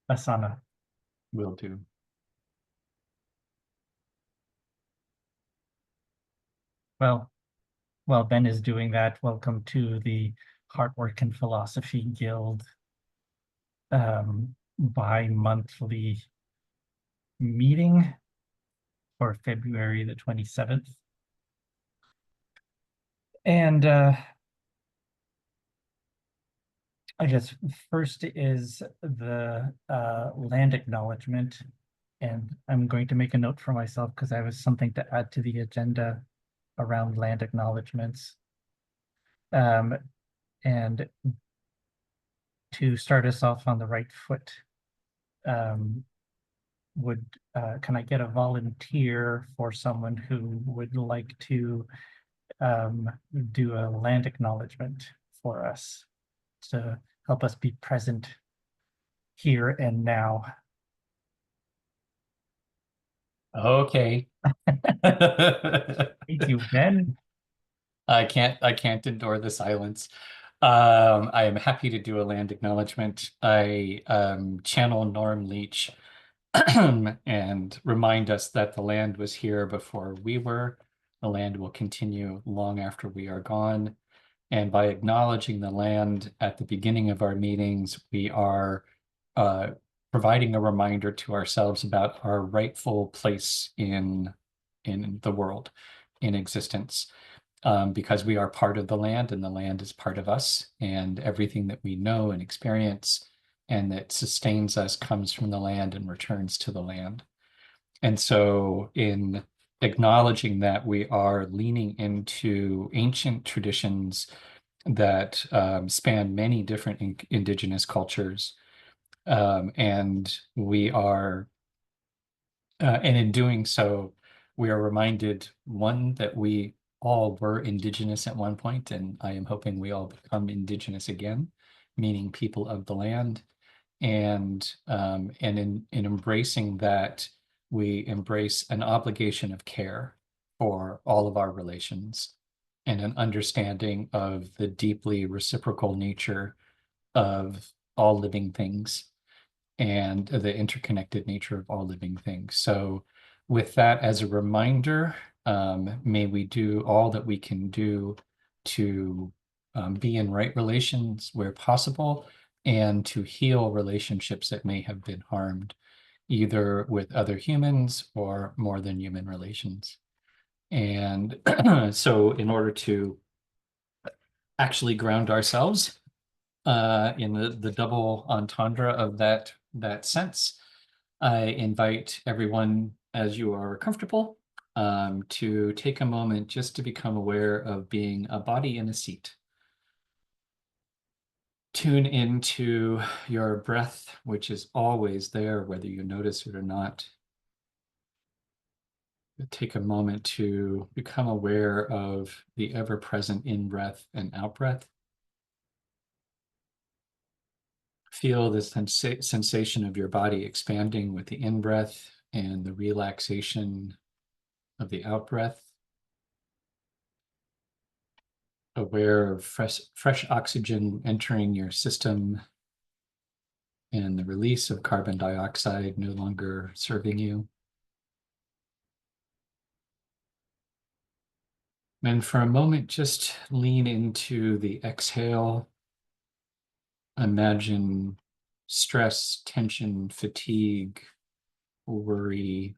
Asana. Will do. Well, while Ben is doing that, welcome to the Heartwork and Philosophy Guild bi-monthly meeting for February the 27th. And I guess first is the land acknowledgement. And I'm going to make a note for myself because I have something to add to the agenda around land acknowledgements. Um, and to start us off on the right foot, um, would can I get a volunteer for someone who would like to um, do a land acknowledgement for us to help us be present here and now? Okay. Thank you, Ben. I can't endure the silence. I am happy to do a land acknowledgement. I channel Norm Leach and remind us that the land was here before we were. The land will continue long after we are gone. And by acknowledging the land at the beginning of our meetings, we are uh, providing a reminder to ourselves about our rightful place in the world, in existence, because we are part of the land and the land is part of us, and everything that we know and experience and that sustains us comes from the land and returns to the land. And so, in acknowledging that, we are leaning into ancient traditions that span many different indigenous cultures. And we are, and in doing so, we are reminded, one, that we all were indigenous at one point, and I am hoping we all become indigenous again, meaning people of the land. And in embracing that, we embrace an obligation of care for all of our relations and an understanding of the deeply reciprocal nature of all living things and the interconnected nature of all living things. So, with that as a reminder, may we do all that we can do to be in right relations where possible and to heal relationships that may have been harmed, either with other humans or more than human relations. And so, in order to actually ground ourselves in the double entendre of that sense, I invite everyone, as you are comfortable, to take a moment just to become aware of being a body in a seat. Tune into your breath, which is always there, whether you notice it or not. Take a moment to become aware of the ever-present in-breath and out-breath. Feel the sensation of your body expanding with the in-breath and the relaxation of the out-breath. Aware of fresh oxygen entering your system and the release of carbon dioxide no longer serving you. And for a moment, just lean into the exhale. Imagine stress, tension, fatigue, worry,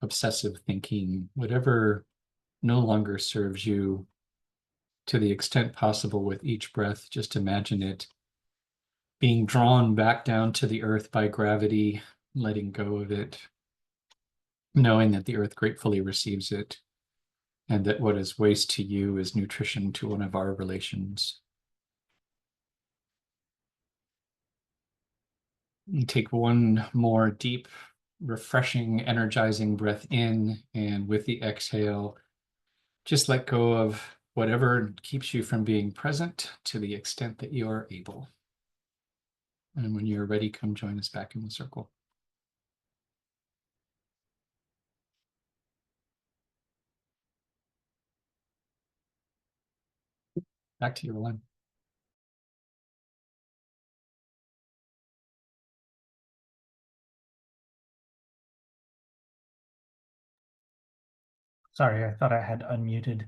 obsessive thinking, whatever no longer serves you, to the extent possible with each breath. Just imagine it being drawn back down to the earth by gravity, letting go of it, knowing that the earth gratefully receives it, and that what is waste to you is nutrition to one of our relations. You take one more deep, refreshing, energizing breath in, and with the exhale, just let go of whatever keeps you from being present to the extent that you are able. And when you're ready, come join us back in the circle. Back to you, Len. Sorry, I thought I had unmuted.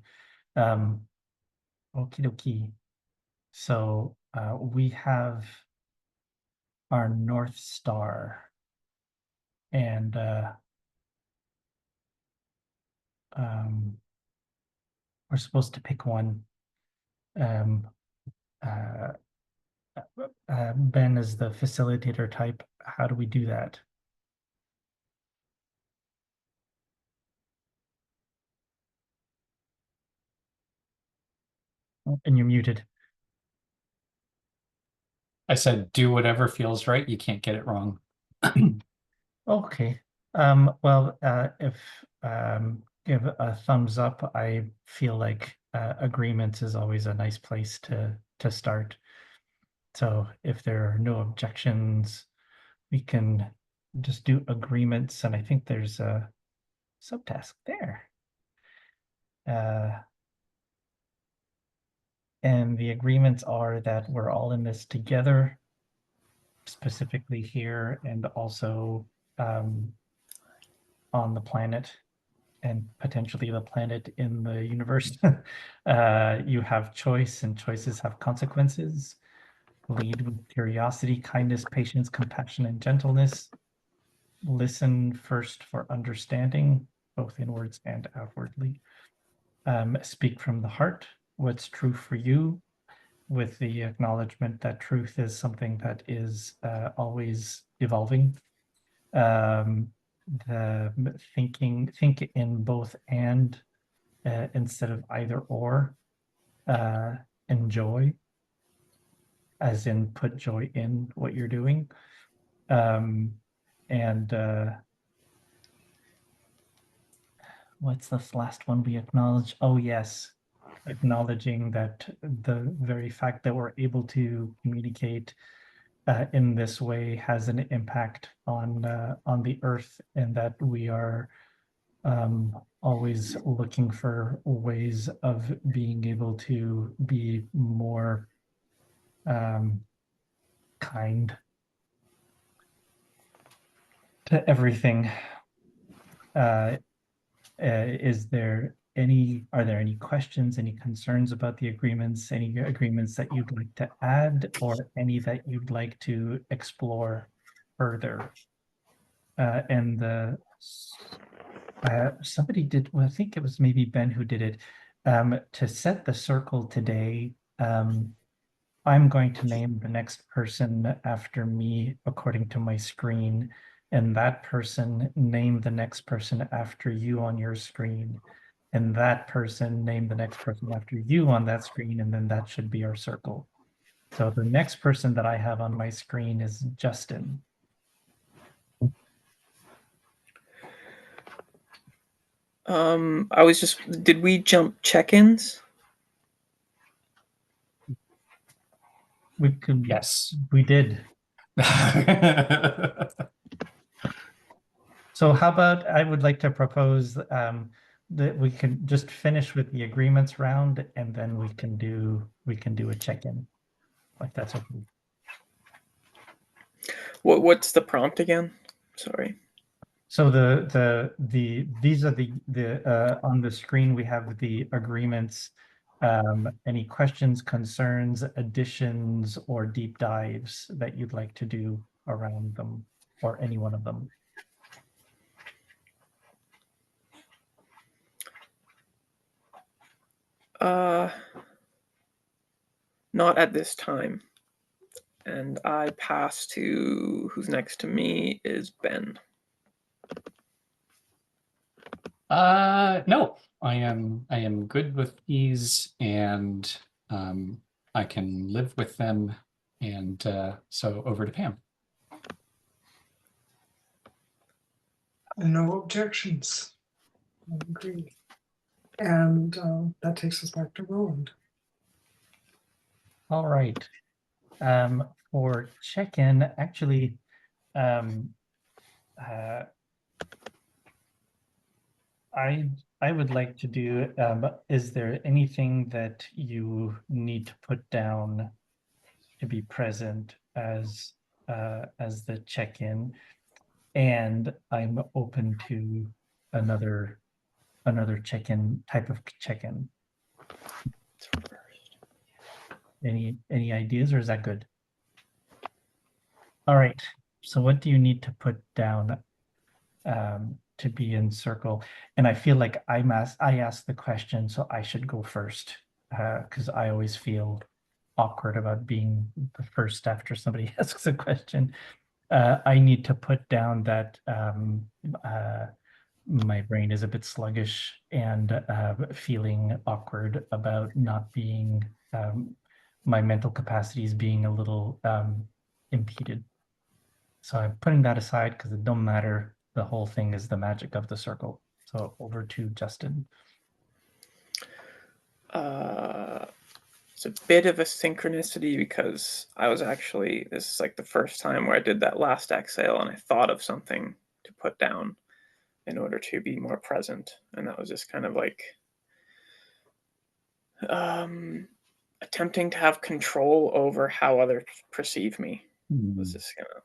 Um, Okie dokie. So we have our North Star, and um, we're supposed to pick one. Um, uh, Ben is the facilitator type. How do we do that? Oh, and you're muted. I said, do whatever feels right. You can't get it wrong. Okay. Well, if give a thumbs up, I feel like agreements is always a nice place to start. So if there are no objections, we can just do agreements, and I think there's a subtask there. And the agreements are that we're all in this together, specifically here and also on the planet and potentially the planet in the universe. You have choice, and choices have consequences. Lead with curiosity, kindness, patience, compassion, and gentleness. Listen first for understanding, both inwards and outwardly. Speak from the heart, what's true for you, with the acknowledgement that truth is something that is always evolving. Um, the think in both and instead of either or. Enjoy, as in put joy in what you're doing. And what's this last one we acknowledge? Oh, yes. Acknowledging that the very fact that we're able to communicate in this way has an impact on the earth, and that we are always looking for ways of being able to be more kind to everything. Uh, are there any questions, any concerns about the agreements, any agreements that you'd like to add, or any that you'd like to explore further? And somebody did, well, I think it was maybe Ben who did it. To set the circle today, I'm going to name the next person after me according to my screen, and that person name the next person after you on your screen, and that person name the next person after you on that screen, and then that should be our circle. So the next person that I have on my screen is Justin. Did we jump check-ins? Yes. We did. So how about, I would like to propose that we can just finish with the agreements round, and then we can do a check-in. Like that's okay. What's the prompt again? Sorry. So these are the on the screen we have the agreements. Any questions, concerns, additions, or deep dives that you'd like to do around them, or any one of them? Not at this time. And I pass to who's next to me is Ben. No, I am good with these, and I can live with them. And so over to Pam. No objections. I agree. And that takes us back to Roland. All right. For check-in, actually, I would like to do, is there anything that you need to put down to be present as the check-in? And I'm open to another another check-in type of check-in. Any ideas, or is that good? All right. So what do you need to put down to be in circle? And I feel like I asked the question, so I should go first because I always feel awkward about being the first after somebody asks a question. I need to put down that my brain is a bit sluggish and feeling awkward about not being, my mental capacities being a little impeded. So I'm putting that aside because it don't matter. The whole thing is the magic of the circle. So over to Justin. It's a bit of a synchronicity because I was actually, this is like the first time where I did that last exhale and I thought of something to put down in order to be more present. And that was just kind of like attempting to have control over how others perceive me. I was just gonna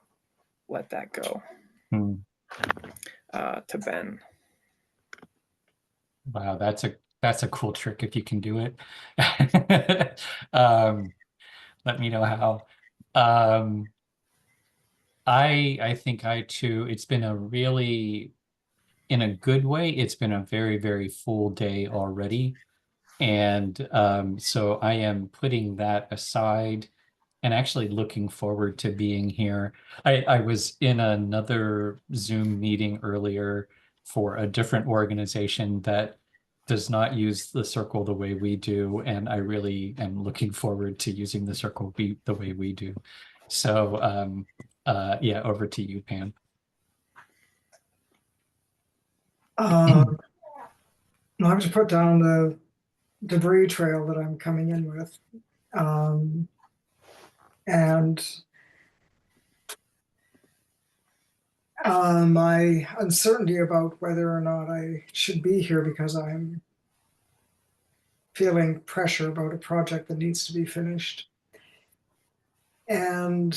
let that go. To Ben. Wow, that's a cool trick if you can do it. Let me know how. I think I too, it's been a really, in a good way, it's been a very, very full day already. And so I am putting that aside and actually looking forward to being here. I was in another Zoom meeting earlier for a different organization that does not use the circle the way we do, and I really am looking forward to using the circle the way we do. So yeah, over to you, Pam. I have to put down the debris trail that I'm coming in with. And my uncertainty about whether or not I should be here because I'm feeling pressure about a project that needs to be finished. And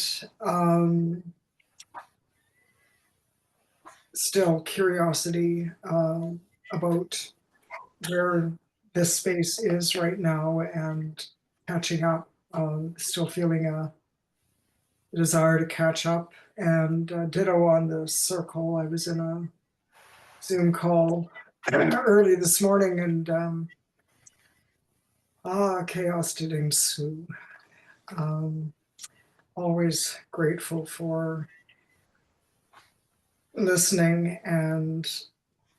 still curiosity about where this space is right now and catching up. Still feeling a desire to catch up, and ditto on the circle. I was in a Zoom call early this morning, and chaos did ensue. Always grateful for listening and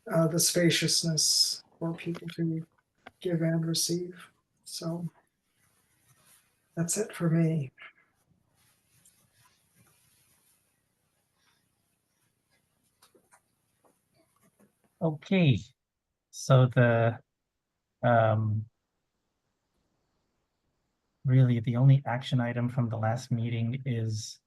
the spaciousness for people to give and receive. So that's it for me. Okay, so the really the only action item from the last meeting is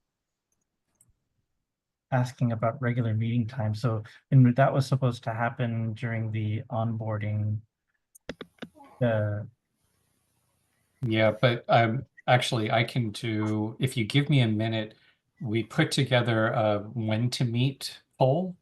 asking about regular meeting time. So, and that was supposed to happen during the onboarding. Yeah, but actually I can do, if you give me a minute, we put together a when to meet poll,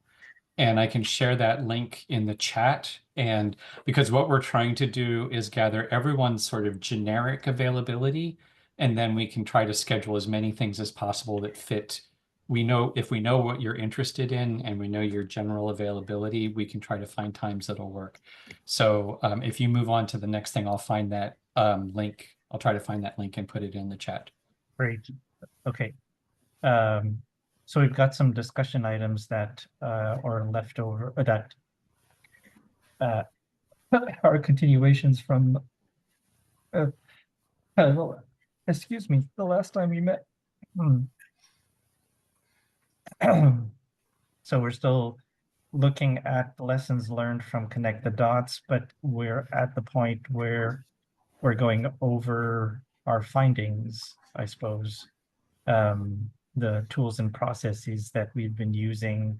and I can share that link in the chat. And because what we're trying to do is gather everyone's sort of generic availability, and then we can try to schedule as many things as possible that fit. We know if we know what you're interested in and we know your general availability, we can try to find times that'll work. So if you move on to the next thing, I'll find that link. I'll try to find that link and put it in the chat. Great. Okay. So we've got some discussion items that are left over that are continuations from excuse me, the last time we met. So we're still looking at the lessons learned from Connect the Dots, but we're at the point where we're going over our findings, I suppose. The tools and processes that we've been using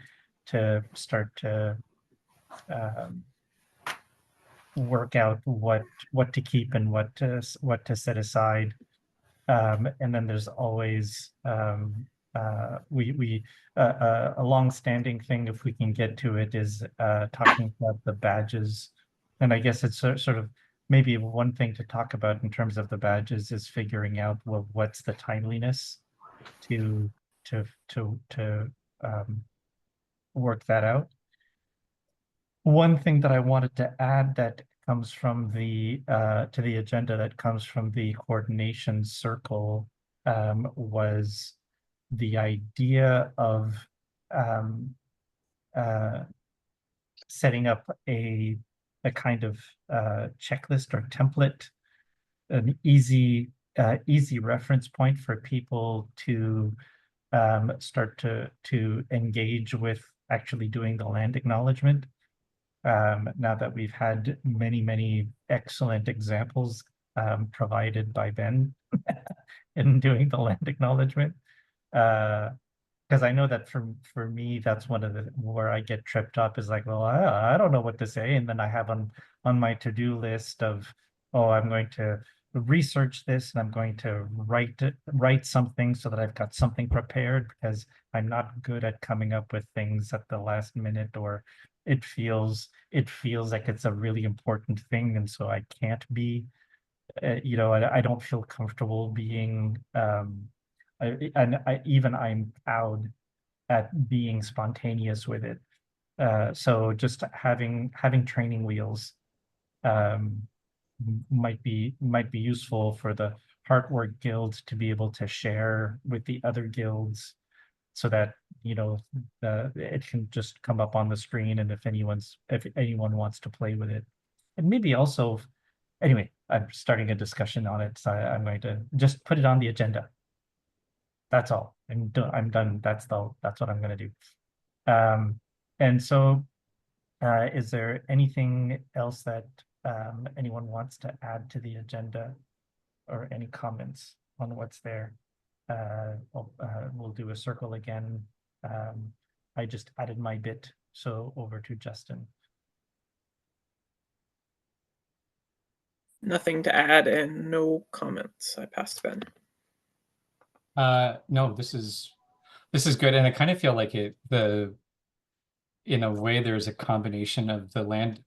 to start to work out what to keep and what to set aside. And then there's always a long-standing thing, if we can get to it, is talking about the badges And I guess it's sort of maybe one thing to talk about in terms of the badges is figuring out, well, what's the timeliness to to work that out. One thing that I wanted to add that comes from the to the agenda that comes from the coordination circle was the idea of uh, setting up a kind of checklist or template, an easy reference point for people to start to engage with actually doing the land acknowledgement. Now that we've had many excellent examples provided by Ben in doing the land acknowledgement. Because I know that for me, that's one of the where I get tripped up is like, well, I don't know what to say. And then I have on my to-do list of, oh, I'm going to research this and I'm going to write something so that I've got something prepared, because I'm not good at coming up with things at the last minute, or it feels like it's a really important thing, and so I can't be I don't feel comfortable being I'm proud at being spontaneous with it. So just having training wheels um, might be useful for the Heartwork Guild to be able to share with the other guilds, so that it can just come up on the screen, and if anyone wants to play with it, and maybe also, anyway, I'm starting a discussion on it, so I'm going to just put it on the agenda. That's all. I'm done. That's what I'm going to do. And so, is there anything else that anyone wants to add to the agenda, or any comments on what's there? We'll do a circle again. I just added my bit, so over to Justin. Nothing to add and no comments. I passed Ben. No, this is good, and I kind of feel like in a way, there's a combination of the land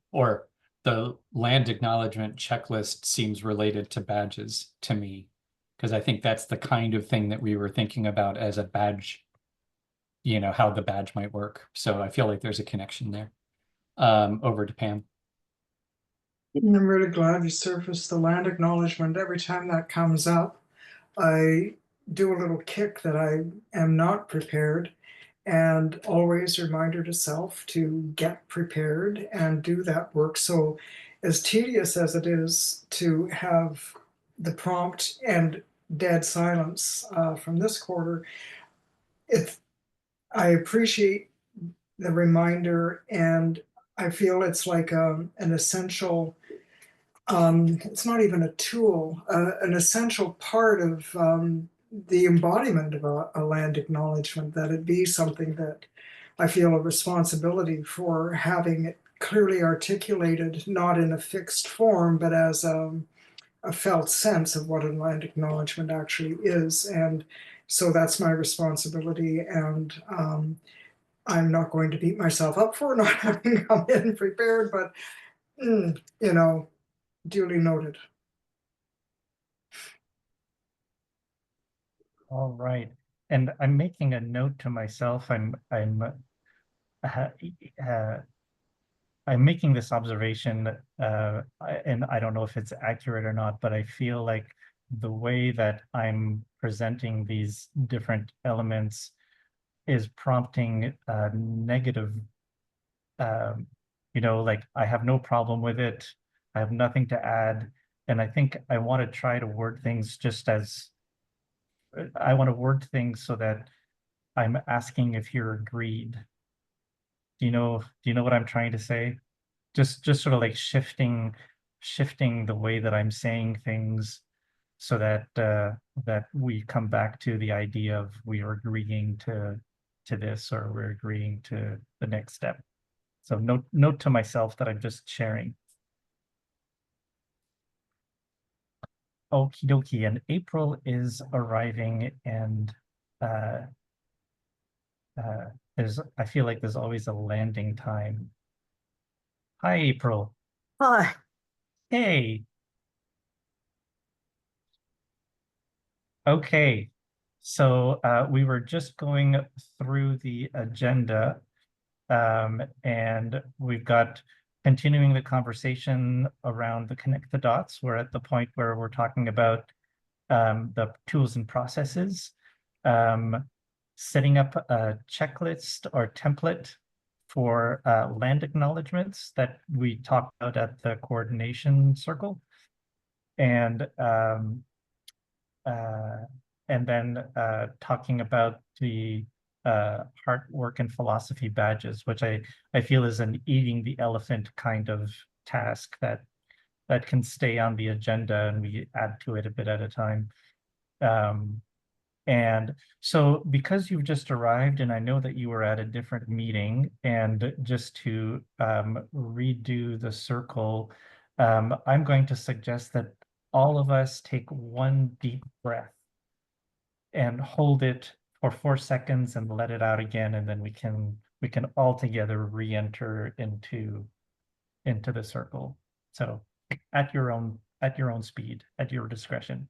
acknowledgement checklist seems related to badges to me, because I think that's the kind of thing that we were thinking about as a badge, how the badge might work. So I feel like there's a connection there. Over to Pam. I'm really glad you surfaced the land acknowledgement. Every time that comes up, I do a little kick that I am not prepared, and always reminder to self to get prepared and do that work. So as tedious as it is to have the prompt and dead silence from this quarter, I appreciate the reminder, and I feel it's like an essential, it's not even a tool, an essential part of the embodiment of a land acknowledgement, that it be something that I feel a responsibility for having it clearly articulated, not in a fixed form, but as a felt sense of what a land acknowledgement actually is. And so that's my responsibility. And I'm not going to beat myself up for not having come in prepared, but, duly noted. All right, and I'm making a note to myself. Uh, I'm making this observation, and I don't know if it's accurate or not, but I feel like the way that I'm presenting these different elements is prompting negative, like I have no problem with it. I have nothing to add. And I think I want to try to word things I want to word things so that I'm asking if you're agreed. Do you know what I'm trying to say? Just sort of like shifting the way that I'm saying things, so that that we come back to the idea of we are agreeing to this, or we're agreeing to the next step. So note to myself that I'm just sharing. Okie dokie, and April is arriving, and uh, I feel like there's always a landing time. Hi, April. Hi. Hey, okay. So we were just going through the agenda, and we've got continuing the conversation around the connect the dots. We're at the point where we're talking about the tools and processes, setting up a checklist or template for land acknowledgements that we talked about at the coordination circle. And uh, then talking about the Heartwork and Philosophy badges, which I feel is an eating the elephant kind of task that can stay on the agenda and we add to it a bit at a time. And so because you've just arrived and I know that you were at a different meeting, and just to redo the circle, I'm going to suggest that all of us take one deep breath and hold it for 4 seconds and let it out again, and then we can all together re-enter into the circle. So at your own speed, at your discretion.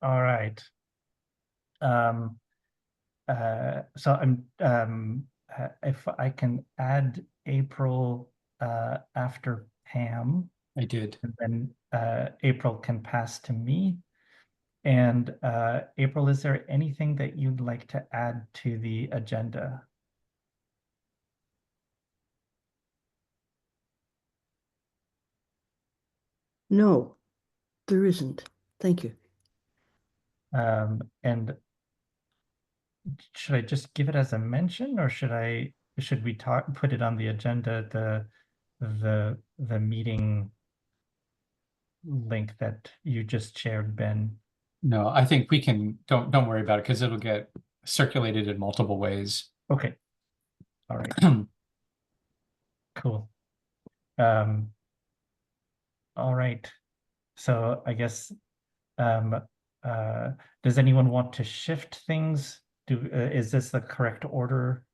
All right. So if I can add April after Pam, I did. and then April can pass to me. And April, is there anything that you'd like to add to the agenda? No, there isn't. Thank you. And should I just give it as a mention, or should we put it on the agenda, the meeting link that you just shared, Ben? No, I think we can, don't worry about it because it'll get circulated in multiple ways. Okay. All right. Cool. All right. So I guess does anyone want to shift things? Is this the correct order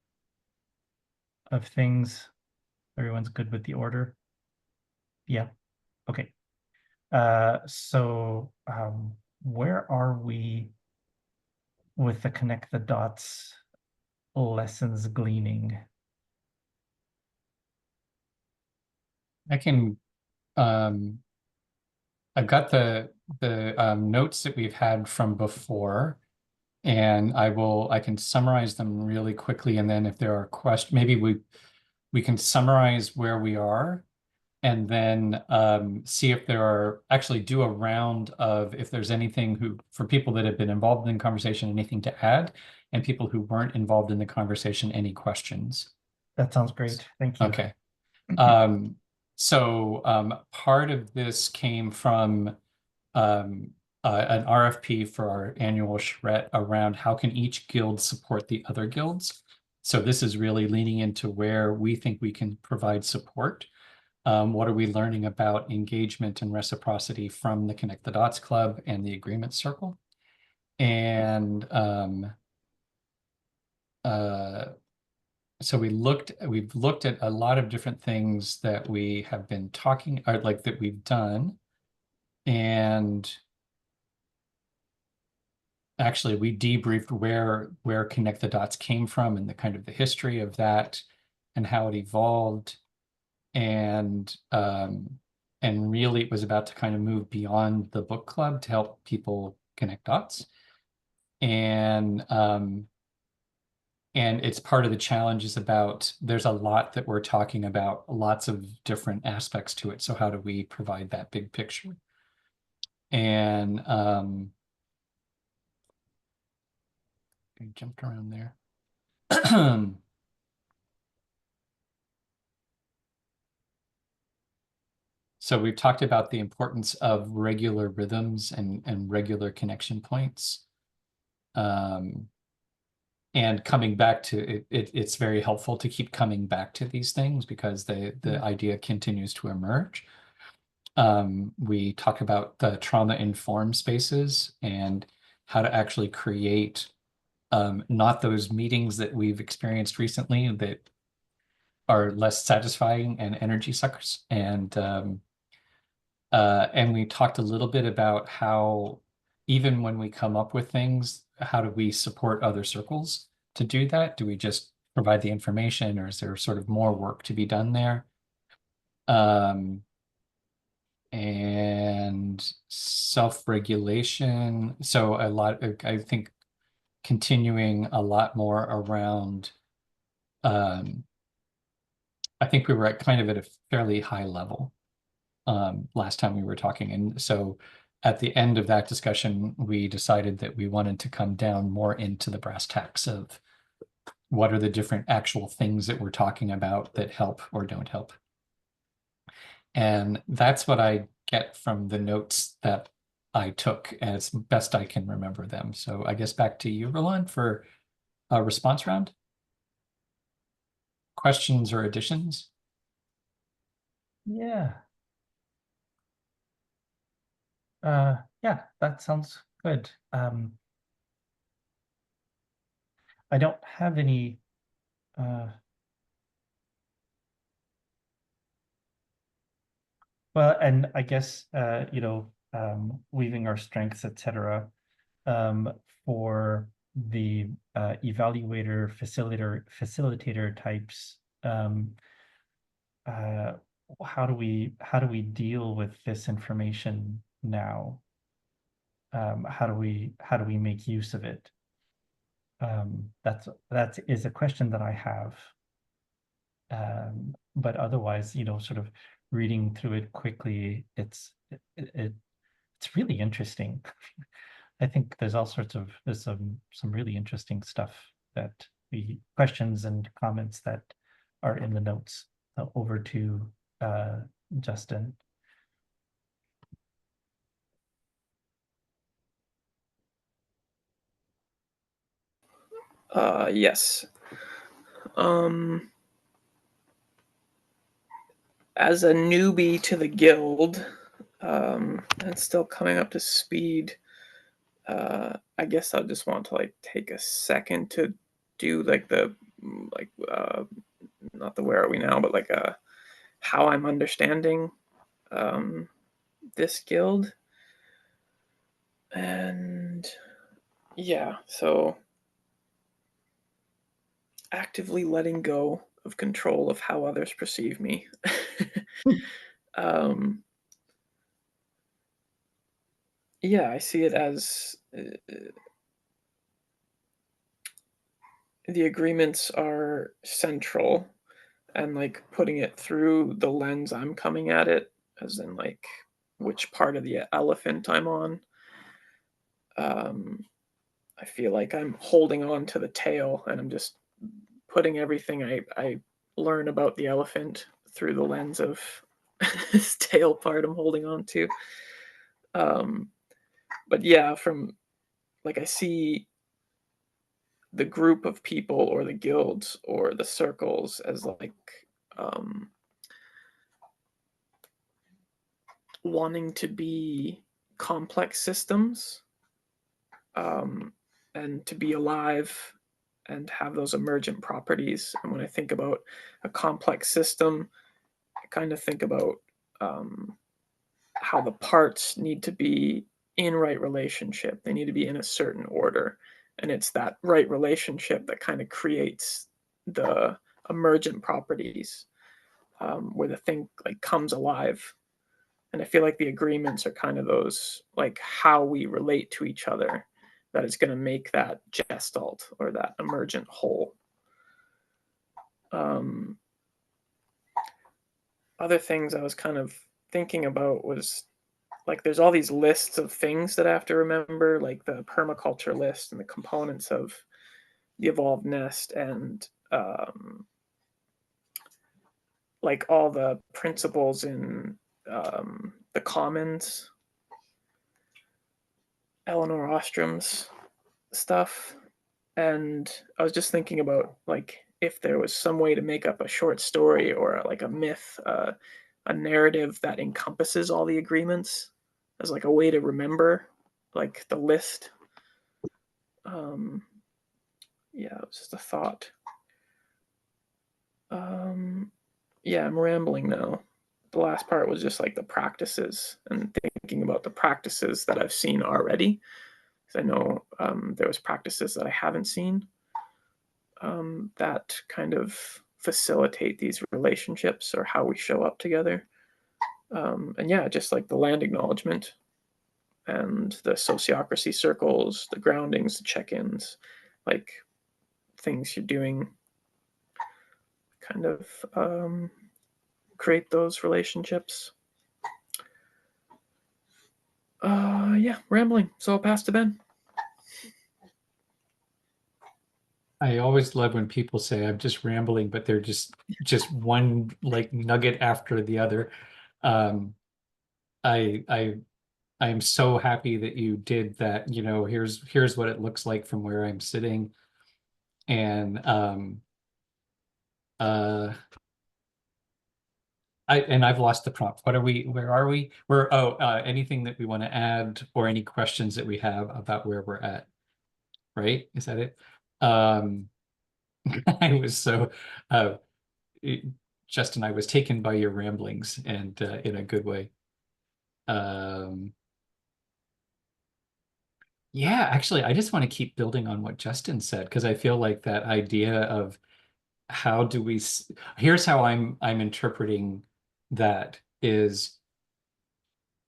of things? Everyone's good with the order? Yeah. Okay. So where are we with the connect the dots lessons gleaning? I can, I've got the notes that we've had from before, and I can summarize them really quickly, and then if there are questions, maybe we can summarize where we are, and then see if there are, actually do a round of if there's anything for people that have been involved in the conversation, anything to add, and people who weren't involved in the conversation, any questions. That sounds great. Thank you. Okay. So part of this came from an RFP for our annual charrette around how can each guild support the other guilds. So this is really leaning into where we think we can provide support. What are we learning about engagement and reciprocity from the Connect the Dots Club and the Agreement Circle? And so we've looked at a lot of different things that we have been talking, or like that we've done. And actually we debriefed where Connect the Dots came from and the kind of the history of that and how it evolved. And really it was about to kind of move beyond the book club to help people connect dots. And it's part of the challenge is about, there's a lot that we're talking about, lots of different aspects to it. So how do we provide that big picture? And I jumped around there. So we've talked about the importance of regular rhythms and regular connection points. And coming back to it's very helpful to keep coming back to these things because the idea continues to emerge. We talk about the trauma-informed spaces and how to actually create not those meetings that we've experienced recently that are less satisfying and energy suckers. And we talked a little bit about how even when we come up with things, how do we support other circles to do that? Do we just provide the information, or is there sort of more work to be done there? And self-regulation. So a lot, I think, continuing a lot more around, I think we were kind of at a fairly high level last time we were talking. And so at the end of that discussion, we decided that we wanted to come down more into the brass tacks of what are the different actual things that we're talking about that help or don't help. And that's what I get from the notes that I took as best I can remember them. So I guess back to you, Roland, for a response round. Questions or additions? Yeah. Yeah, that sounds good. I don't have any well, and I guess weaving our strengths, etc. For the evaluator, facilitator types. How do we deal with this information now? How do we make use of it? That is a question that I have. But otherwise, sort of reading through it quickly, it's really interesting. I think there's some really interesting stuff questions and comments that are in the notes. Over to Justin. Yes. As a newbie to the guild, and still coming up to speed, I guess I just want to take a second to do not the where are we now, but how I'm understanding this guild. And yeah, so actively letting go of control of how others perceive me. Yeah, I see it as the agreements are central, and putting it through the lens I'm coming at it, as in which part of the elephant I'm on. I feel like I'm holding on to the tail, and I'm just putting everything I learn about the elephant through the lens of this tail part I'm holding on to. But yeah, I see the group of people or the guilds or the circles as wanting to be complex systems, and to be alive and have those emergent properties. And when I think about a complex system, I kind of think about how the parts need to be in right relationship. They need to be in a certain order. And it's that right relationship that kind of creates the emergent properties, where the thing comes alive. And I feel like the agreements are kind of those, how we relate to each other, that is going to make that gestalt or that emergent whole. Other things I was kind of thinking about was there's all these lists of things that I have to remember, like the permaculture list and the components of the evolved nest, and all the principles in the Commons, Eleanor Ostrom's stuff. And I was just thinking about like if there was some way to make up a short story or like a myth, a narrative that encompasses all the agreements as like a way to remember like the list. Yeah, it was just a thought. Yeah, I'm rambling now. The last part was just like the practices and thinking about the practices that I've seen already. Because I know there was practices that I haven't seen that kind of facilitate these relationships or how we show up together. And yeah, just like the land acknowledgement and the sociocracy circles, the groundings, the check-ins, like things you're doing kind of create those relationships. Yeah, rambling. So I'll pass to Ben. I always love when people say I'm just rambling, but they're just one like nugget after the other. Um, I am so happy that you did that. You know, here's what it looks like from where I'm sitting, and uh, I've lost the prompt. What are we? Where are we? Anything that we want to add or any questions that we have about where we're at, right? Is that it? I was so Justin, I was taken by your ramblings and in a good way. Yeah, actually, I just want to keep building on what Justin said because I feel like that idea of how do we here's how I'm interpreting that is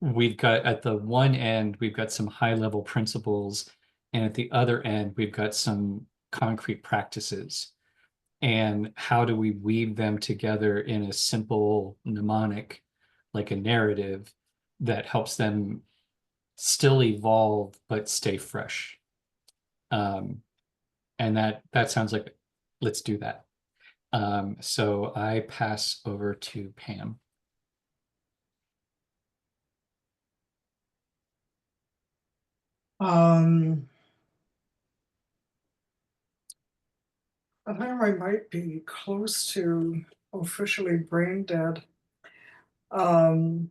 we've got at the one end we've got some high level principles and at the other end we've got some concrete practices and how do we weave them together in a simple mnemonic like a narrative that helps them still evolve but stay fresh. And that sounds like let's do that. So I pass over to Pam. I think I might be close to officially brain dead. I'm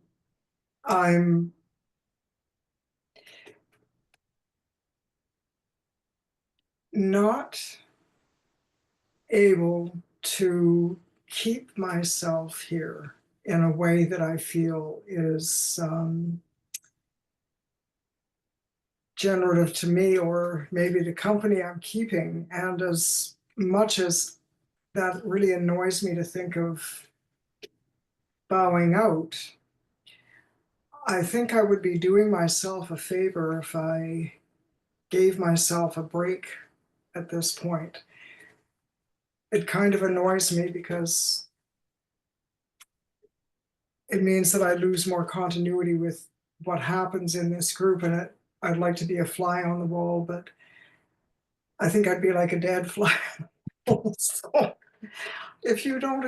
not able to keep myself here in a way that I feel is generative to me or maybe the company I'm keeping. And as much as that really annoys me to think of bowing out, I think I would be doing myself a favor if I gave myself a break at this point. It kind of annoys me because it means that I lose more continuity with what happens in this group, and I'd like to be a fly on the wall, but I think I'd be like a dead fly. So if you don't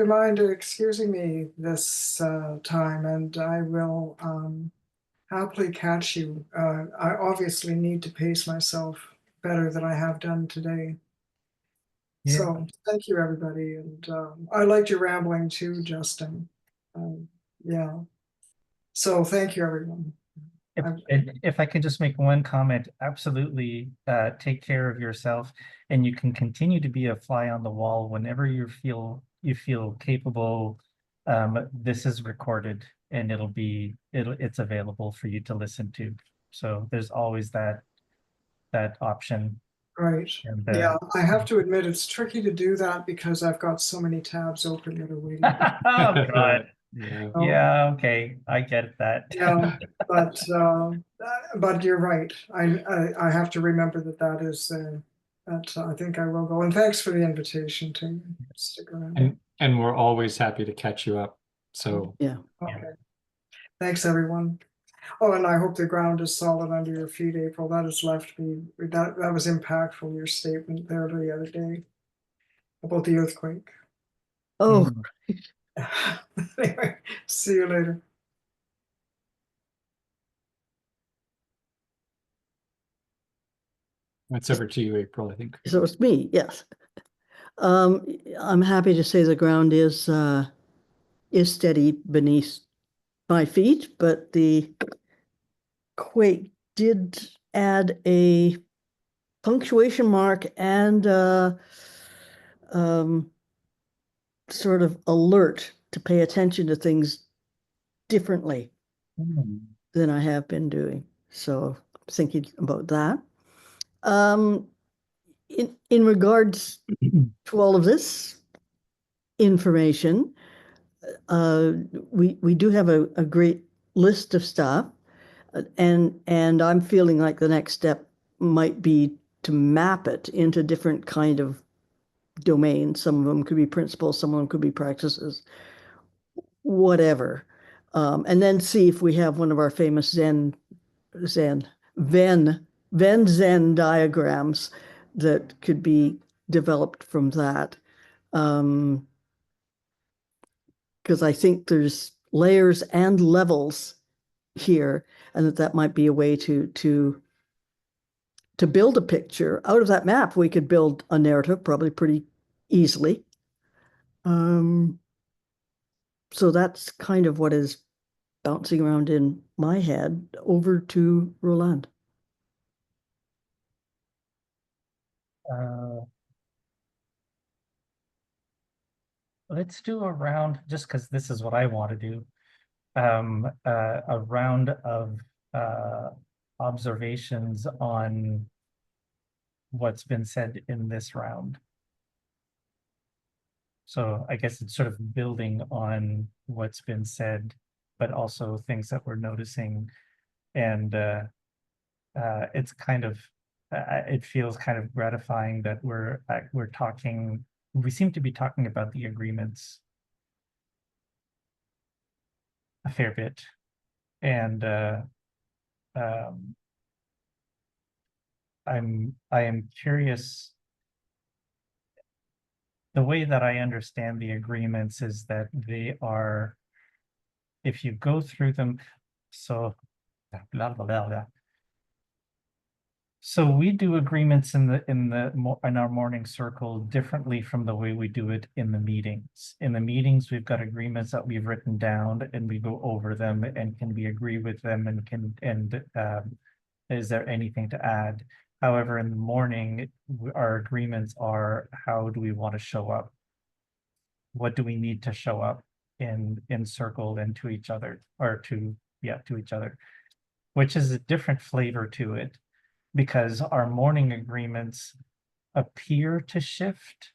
mind excusing me this time, and I will happily catch you. I obviously need to pace myself better than I have done today. Yeah. So thank you, everybody. And I liked your rambling too, Justin. Yeah. So thank you, everyone. If I could just make one comment, absolutely take care of yourself, and you can continue to be a fly on the wall whenever you feel capable. This is recorded and it's available for you to listen to. So there's always that option. Right. And Yeah, I have to admit it's tricky to do that because I've got so many tabs open that are waiting. Oh God. Yeah. Yeah, okay, I get that. Yeah, but you're right. I have to remember that is that I think I will go. And thanks for the invitation to stick around. And we're always happy to catch you up. So Yeah. Okay. Thanks, everyone. Oh, and I hope the ground is solid under your feet, April. That has left me. That was impactful. Your statement there the other day about the earthquake. Oh, Mm. Anyway, see you later. It's over to you, April, I think. So it's me, yes. I'm happy to say the ground is steady beneath my feet, but the quake did add a punctuation mark and sort of alert to pay attention to things differently than I have been doing. So thinking about that. In regards to all of this information, we do have a great list of stuff, and I'm feeling like the next step might be to map it into different kind of domains. Some of them could be principles, some of them could be practices, whatever. And then see if we have one of our famous Venn Zen diagrams that could be developed from that. Because I think there's layers and levels here, and that might be a way to build a picture. Out of that map, we could build a narrative probably pretty easily. So that's kind of what is bouncing around in my head. Over to Roland. Let's do a round, just because this is what I want to do. A round of observations on what's been said in this round. So I guess it's sort of building on what's been said, but also things that we're noticing. And it's kind of, it feels kind of gratifying that we're talking, we seem to be talking about the agreements a fair bit. And I am curious. The way that I understand the agreements is that they are, if you go through them, so blah, blah, blah, blah. So we do agreements in our morning circle differently from the way we do it in the meetings. In the meetings, we've got agreements that we've written down and we go over them and can we agree with them and is there anything to add? However, in the morning, our agreements are how do we want to show up? What do we need to show up in circle and to each other, or to each other, which is a different flavor to it, because our morning agreements appear to shift,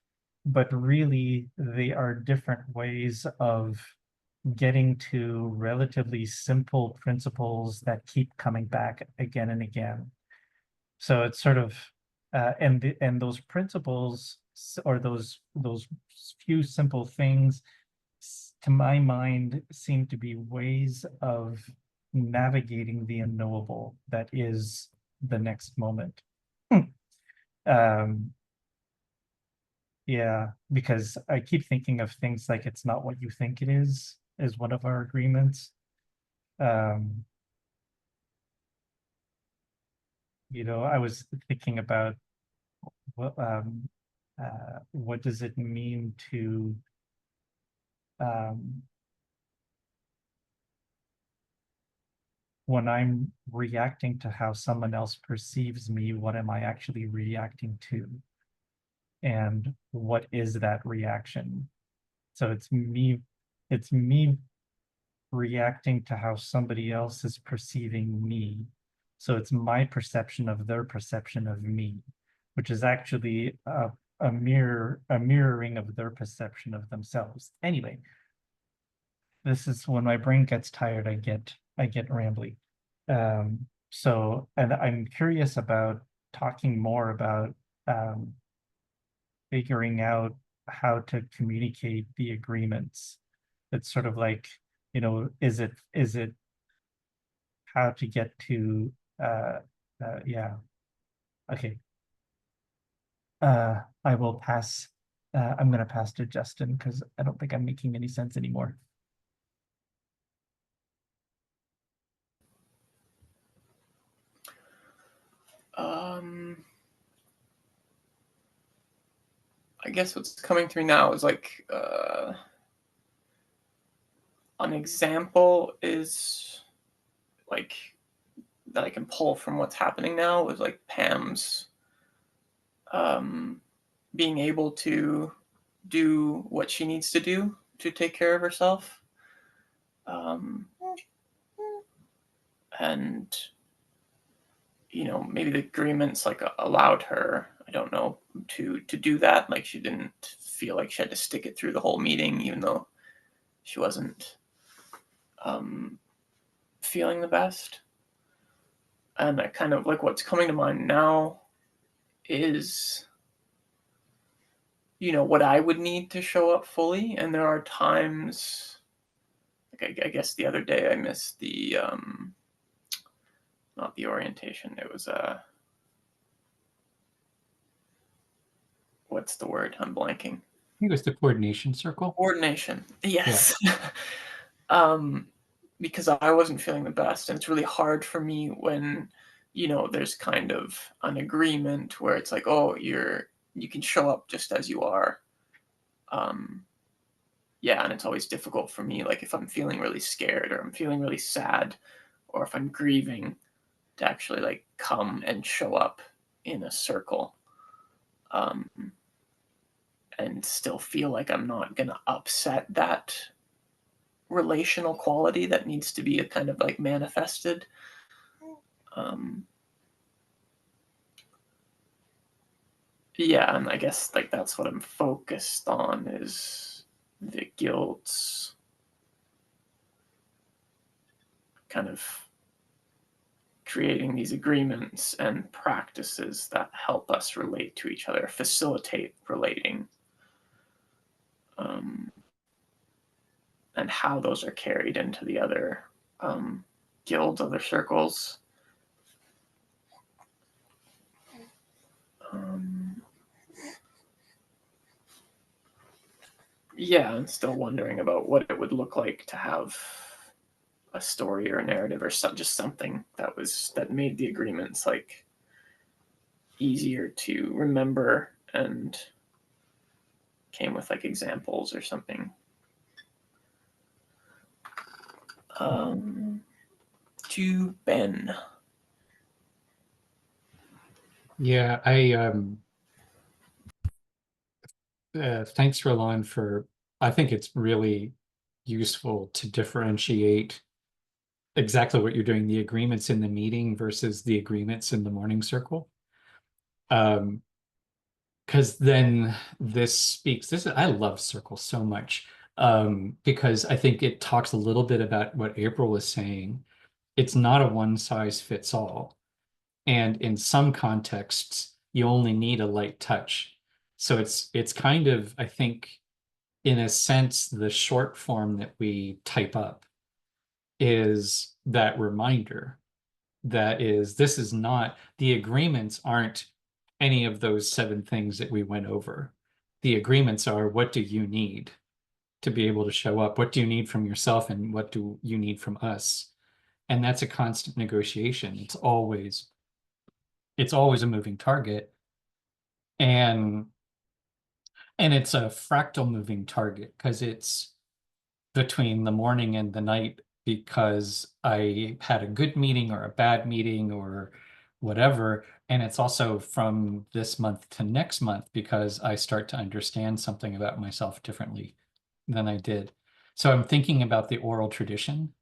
but really they are different ways of getting to relatively simple principles that keep coming back again and again. So it's sort of, and those principles, or those few simple things, to my mind, seem to be ways of navigating the unknowable that is the next moment. Yeah, because I keep thinking of things like it's not what you think it is one of our agreements. You know, I was thinking about what does it mean to when I'm reacting to how someone else perceives me, what am I actually reacting to? And what is that reaction? So it's me reacting to how somebody else is perceiving me. So it's my perception of their perception of me, which is actually a mirroring of their perception of themselves. Anyway, this is when my brain gets tired, I get rambly. So, and I'm curious about talking more about figuring out how to communicate the agreements. It's sort of like, you know, is it how to get to yeah. Okay. I will pass. I'm going to pass to Justin because I don't think I'm making any sense anymore. I guess what's coming to me now is like an example is like that I can pull from what's happening now is like Pam's being able to do what she needs to do to take care of herself. And you know, maybe the agreements like allowed her, I don't know, to do that. Like she didn't feel like she had to stick it through the whole meeting, even though she wasn't feeling the best. And I kind of like what's coming to mind now is, you know, what I would need to show up fully. And there are times, like I guess the other day I missed the not the orientation. It was what's the word? I'm blanking. I think it was the coordination circle. Coordination. Yes. Because I wasn't feeling the best, and it's really hard for me when, you know, there's kind of an agreement where it's like, oh, you can show up just as you are. Yeah, and it's always difficult for me, like if I'm feeling really scared or I'm feeling really sad or if I'm grieving, to actually like come and show up in a circle. And still feel like I'm not gonna upset that relational quality that needs to be a kind of like manifested. Yeah, and I guess like that's what I'm focused on is the guild's kind of creating these agreements and practices that help us relate to each other, facilitate relating, and how those are carried into the other guilds, other circles. Yeah, I'm still wondering about what it would look like to have a story or a narrative or just something that made the agreements like easier to remember and came with like examples or something. To Ben. Yeah, thanks, Roland, for I think it's really useful to differentiate exactly what you're doing, the agreements in the meeting versus the agreements in the morning circle. Because then this speaks, I love circles so much, because I think it talks a little bit about what April was saying. It's not a one size fits all. And in some contexts, you only need a light touch. So it's kind of, I think, in a sense, the short form that we type up is that reminder that is, this is not, the agreements aren't any of those 7 things that we went over. The agreements are, what do you need to be able to show up? What do you need from yourself and what do you need from us? And that's a constant negotiation. It's always a moving target. And it's a fractal moving target because it's between the morning and the night because I had a good meeting or a bad meeting or whatever. And it's also from this month to next month because I start to understand something about myself differently than I did. So I'm thinking about the oral tradition,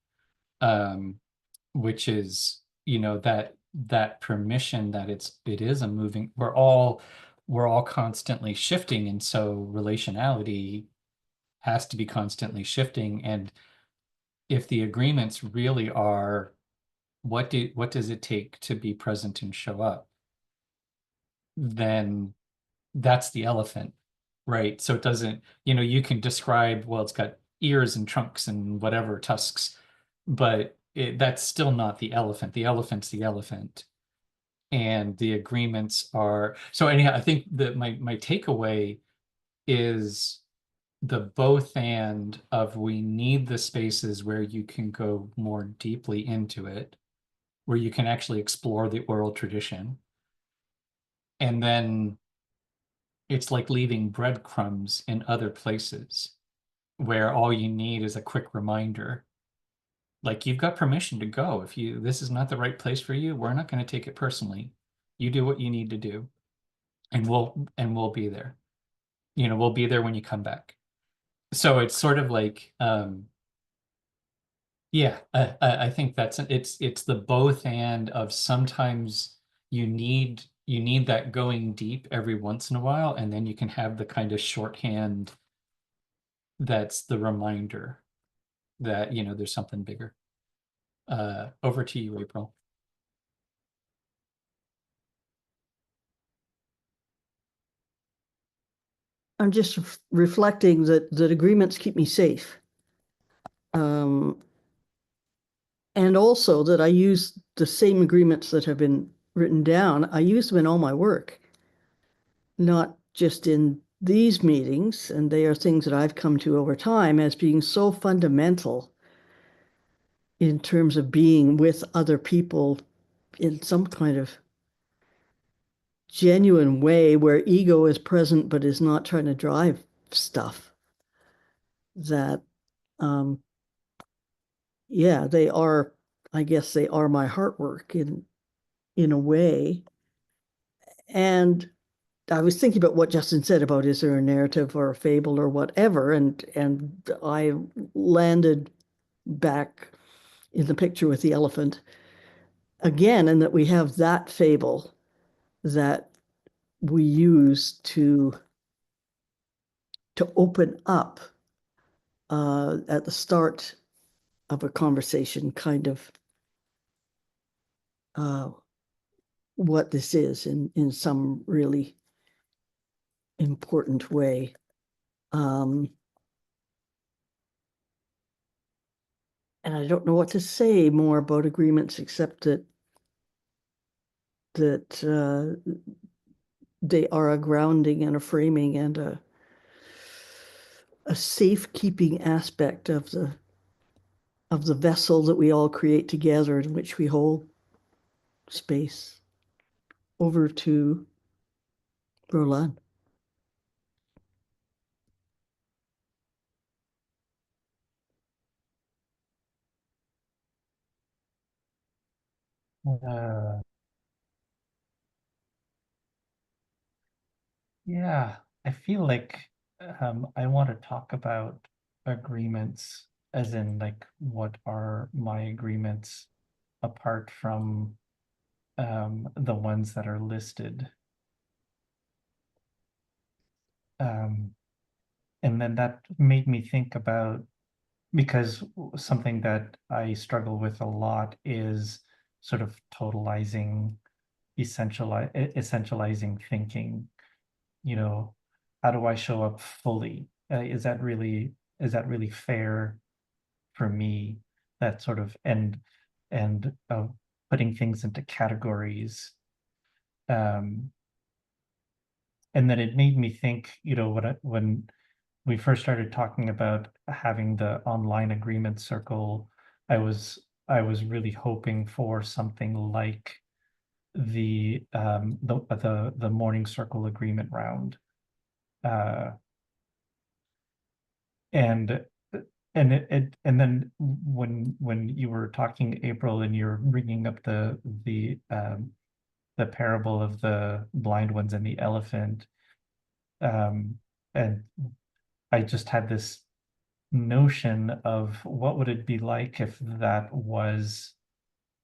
which is, you know, that permission that it is a moving, we're all constantly shifting. And so relationality has to be constantly shifting. And if the agreements really are, what does it take to be present and show up? Then that's the elephant, right? So it doesn't, you know, you can describe, well, it's got ears and trunks and whatever tusks, but that's still not the elephant. The elephant's the elephant. And the agreements are, so anyhow, I think that my takeaway is the both and of we need the spaces where you can go more deeply into it, where you can actually explore the oral tradition. And then it's like leaving breadcrumbs in other places where all you need is a quick reminder. Like, you've got permission to go. If this is not the right place for you, we're not going to take it personally. You do what you need to do, and we'll be there. We'll be there when you come back. So it's sort of like, yeah, I think it's the both and of sometimes you need that going deep every once in a while, and then you can have the kind of shorthand that's the reminder that there's something bigger. Over to you, April. I'm just reflecting that agreements keep me safe. And also that I use the same agreements that have been written down. I use them in all my work, not just in these meetings. And they are things that I've come to over time as being so fundamental in terms of being with other people in some kind of genuine way where ego is present but is not trying to drive stuff. That, yeah, I guess they are my heart work in a way. And I was thinking about what Justin said about, is there a narrative or a fable or whatever, and I landed back in the picture with the elephant again, and that we have that fable that we use to open up at the start of a conversation, kind of what this is in some really important way. And I don't know what to say more about agreements except that they are a grounding and a framing and a safekeeping aspect of the vessel that we all create together, in which we hold space. Over to Roland. Yeah, I feel like I want to talk about agreements, as in like what are my agreements apart from the ones that are listed. And then that made me think about, because something that I struggle with a lot is sort of totalizing, essentializing thinking. How do I show up fully? Is that really fair for me? That sort of and putting things into categories. And then it made me think, when we first started talking about having the online agreement circle, I was really hoping for something like the morning circle agreement round. And then when you were talking, April, and you're bringing up the parable of the blind ones and the elephant, and I just had this notion of what would it be like if that was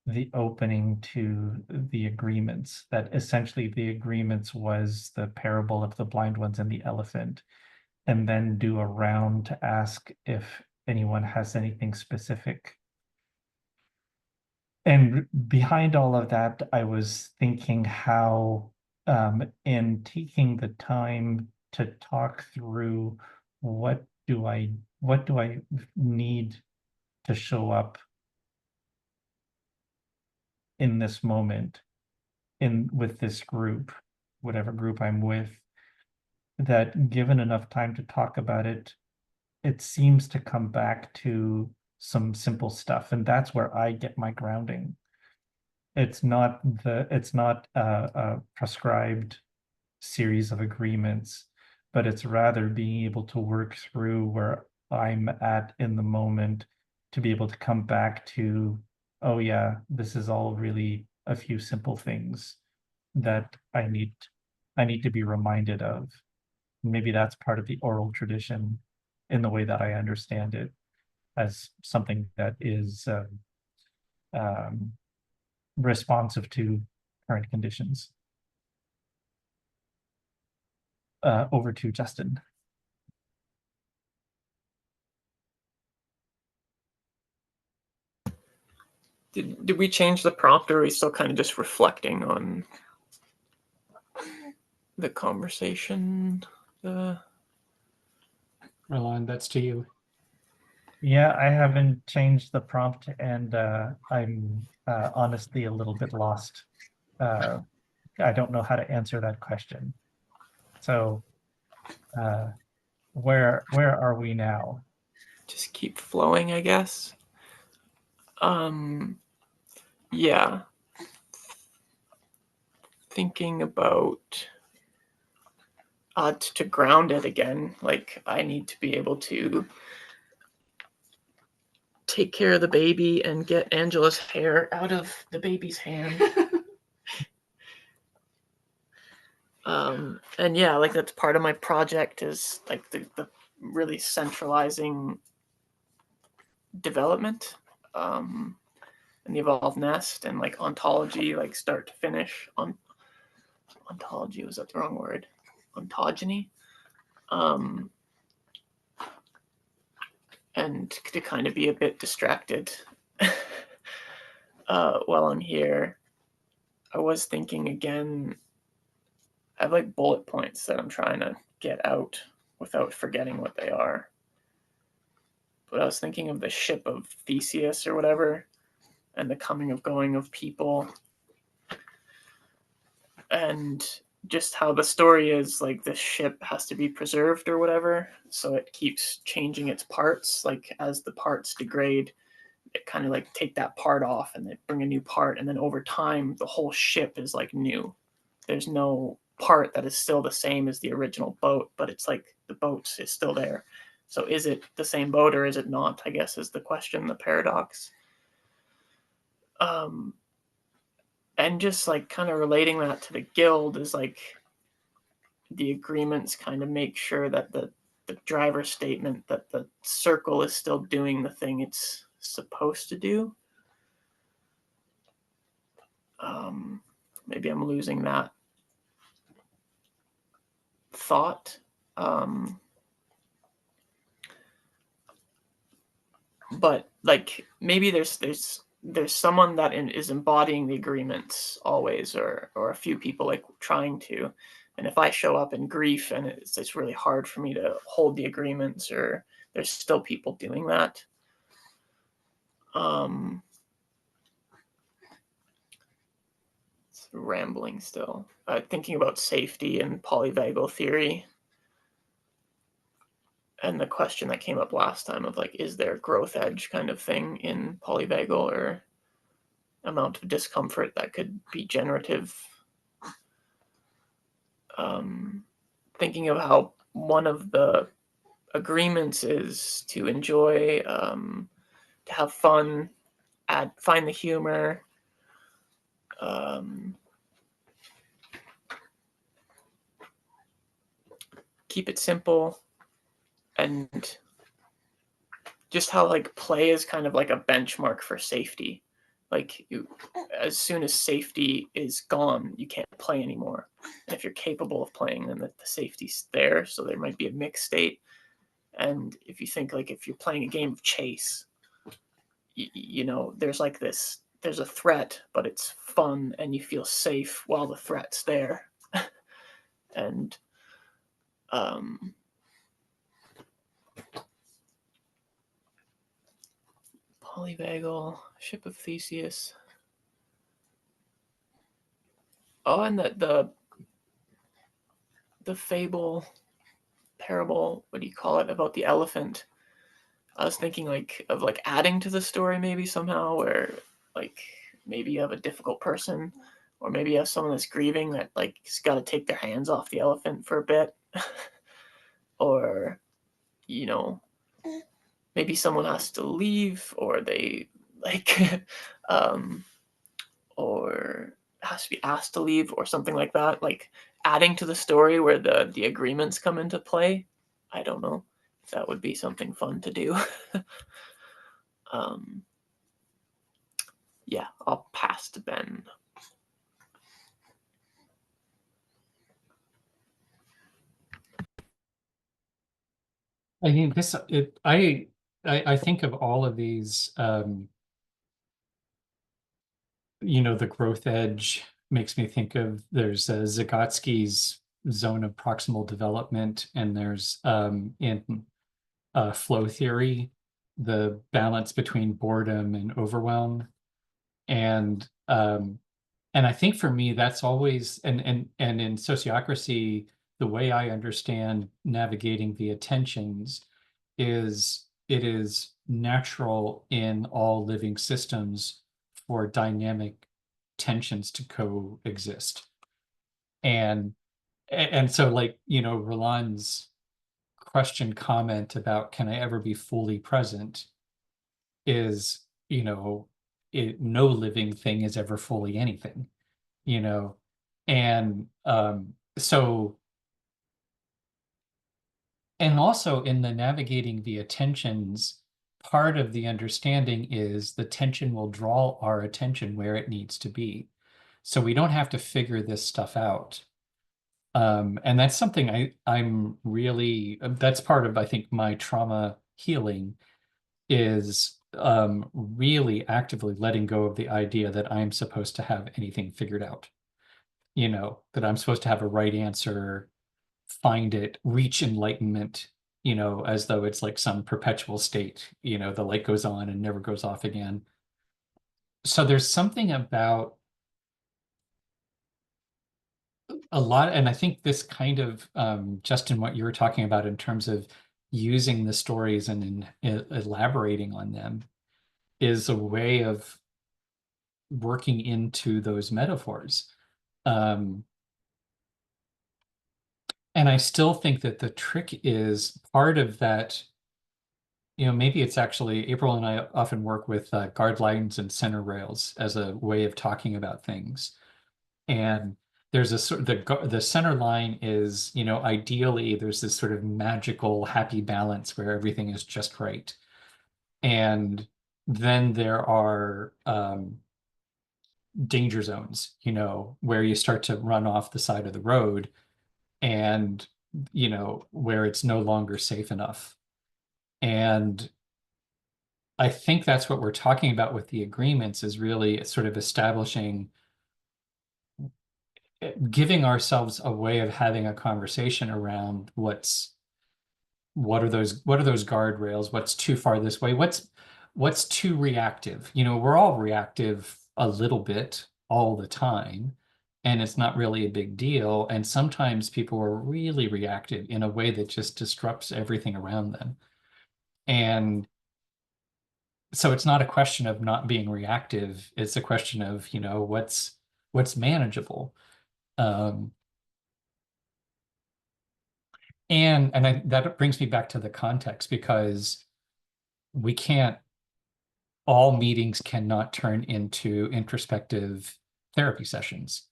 the opening to the agreements, that essentially the agreements was the parable of the blind ones and the elephant, and then do a round to ask if anyone has anything specific. And behind all of that, I was thinking how, in taking the time to talk through what do I need to show up in this moment, with this group, whatever group I'm with, that given enough time to talk about it, it seems to come back to some simple stuff, and that's where I get my grounding. It's not a prescribed series of agreements, but it's rather being able to work through where I'm at in the moment to be able to come back to, oh yeah, this is all really a few simple things that I need to be reminded of. Maybe that's part of the oral tradition in the way that I understand it, as something that is responsive to current conditions. Over to Justin. Did we change the prompt, or are we still kind of just reflecting on the conversation? Roland, that's to you. Yeah, I haven't changed the prompt, and I'm honestly a little bit lost. I don't know how to answer that question. So, where are we now? Just keep flowing, I guess. Yeah. Thinking about to ground it again. Like, I need to be able to take care of the baby and get Angela's hair out of the baby's hand. And yeah, like that's part of my project, is like the really centralizing development, and the evolved nest, and like ontology, like start to finish. Ontology, was that the wrong word? Ontogeny. And to kind of be a bit distracted while I'm here. I was thinking again, I have like bullet points that I'm trying to get out without forgetting what they are. But I was thinking of the ship of Theseus or whatever, and the coming of going of people, and just how the story is like this ship has to be preserved or whatever, so it keeps changing its parts. Like as the parts degrade, it kind of like take that part off and they bring a new part, and then over time the whole ship is like new. There's no part that is still the same as the original boat, but it's like the boat is still there. So is it the same boat or is it not, I guess, is the question, the paradox. And just like kind of relating that to the guild is like the agreements kind of make sure that the driver statement that the circle is still doing the thing it's supposed to do. Maybe I'm losing that thought. But like maybe there's someone that is embodying the agreements always, or a few people like trying to. And if I show up in grief and it's really hard for me to hold the agreements, or there's still people doing that. It's rambling still. Thinking about safety and polyvagal theory, and the question that came up last time of like, is there growth edge kind of thing in polyvagal, or amount of discomfort that could be generative. Thinking of how one of the agreements is to enjoy, to have fun, find the humor, keep it simple, and just how like play is kind of like a benchmark for safety. Like as soon as safety is gone, you can't play anymore. And if you're capable of playing, then the safety's there. So there might be a mixed state. And if you think like if you're playing a game of chase, you know, there's like this, there's a threat, but it's fun and you feel safe while the threat's there. And polyvagal, ship of Theseus. Oh, and the fable, parable, what do you call it, about the elephant. I was thinking like of like adding to the story maybe somehow, where like maybe you have a difficult person or maybe you have someone that's grieving that like has got to take their hands off the elephant for a bit, or you know, maybe someone has to leave, or they like, or has to be asked to leave, or something like that. Like adding to the story where the agreements come into play. I don't know if that would be something fun to do. um, yeah, I'll pass to Ben. I mean, I think of all of these, the growth edge makes me think of, there's Vygotsky's zone of proximal development, and there's in flow theory, the balance between boredom and overwhelm. And I think for me, that's always, and in sociocracy, the way I understand navigating the attentions is it is natural in all living systems for dynamic tensions to coexist. And so, like, Roland's question comment about can I ever be fully present is, no living thing is ever fully anything, you know. And so, and also in the navigating the attentions, part of the understanding is the tension will draw our attention where it needs to be. So we don't have to figure this stuff out. And that's something I'm really, that's part of, I think, my trauma healing is really actively letting go of the idea that I'm supposed to have anything figured out. That I'm supposed to have a right answer, find it, reach enlightenment, as though it's like some perpetual state, the light goes on and never goes off again. So there's something about a lot, and I think this kind of, Justin, what you were talking about in terms of using the stories and elaborating on them is a way of working into those metaphors. And I still think that the trick is part of that, maybe it's actually, April and I often work with guard lines and center rails as a way of talking about things. And there's a sort of the center line is, ideally there's this sort of magical happy balance where everything is just right. And then there are danger zones, where you start to run off the side of the road and, where it's no longer safe enough. And I think that's what we're talking about with the agreements, is really sort of establishing, giving ourselves a way of having a conversation around what are those guardrails, what's too far this way, what's too reactive. We're all reactive a little bit all the time, and it's not really a big deal. And sometimes people are really reactive in a way that just disrupts everything around them. And so it's not a question of not being reactive, it's a question of, what's manageable. And that brings me back to the context, because we can't, all meetings cannot turn into introspective therapy sessions.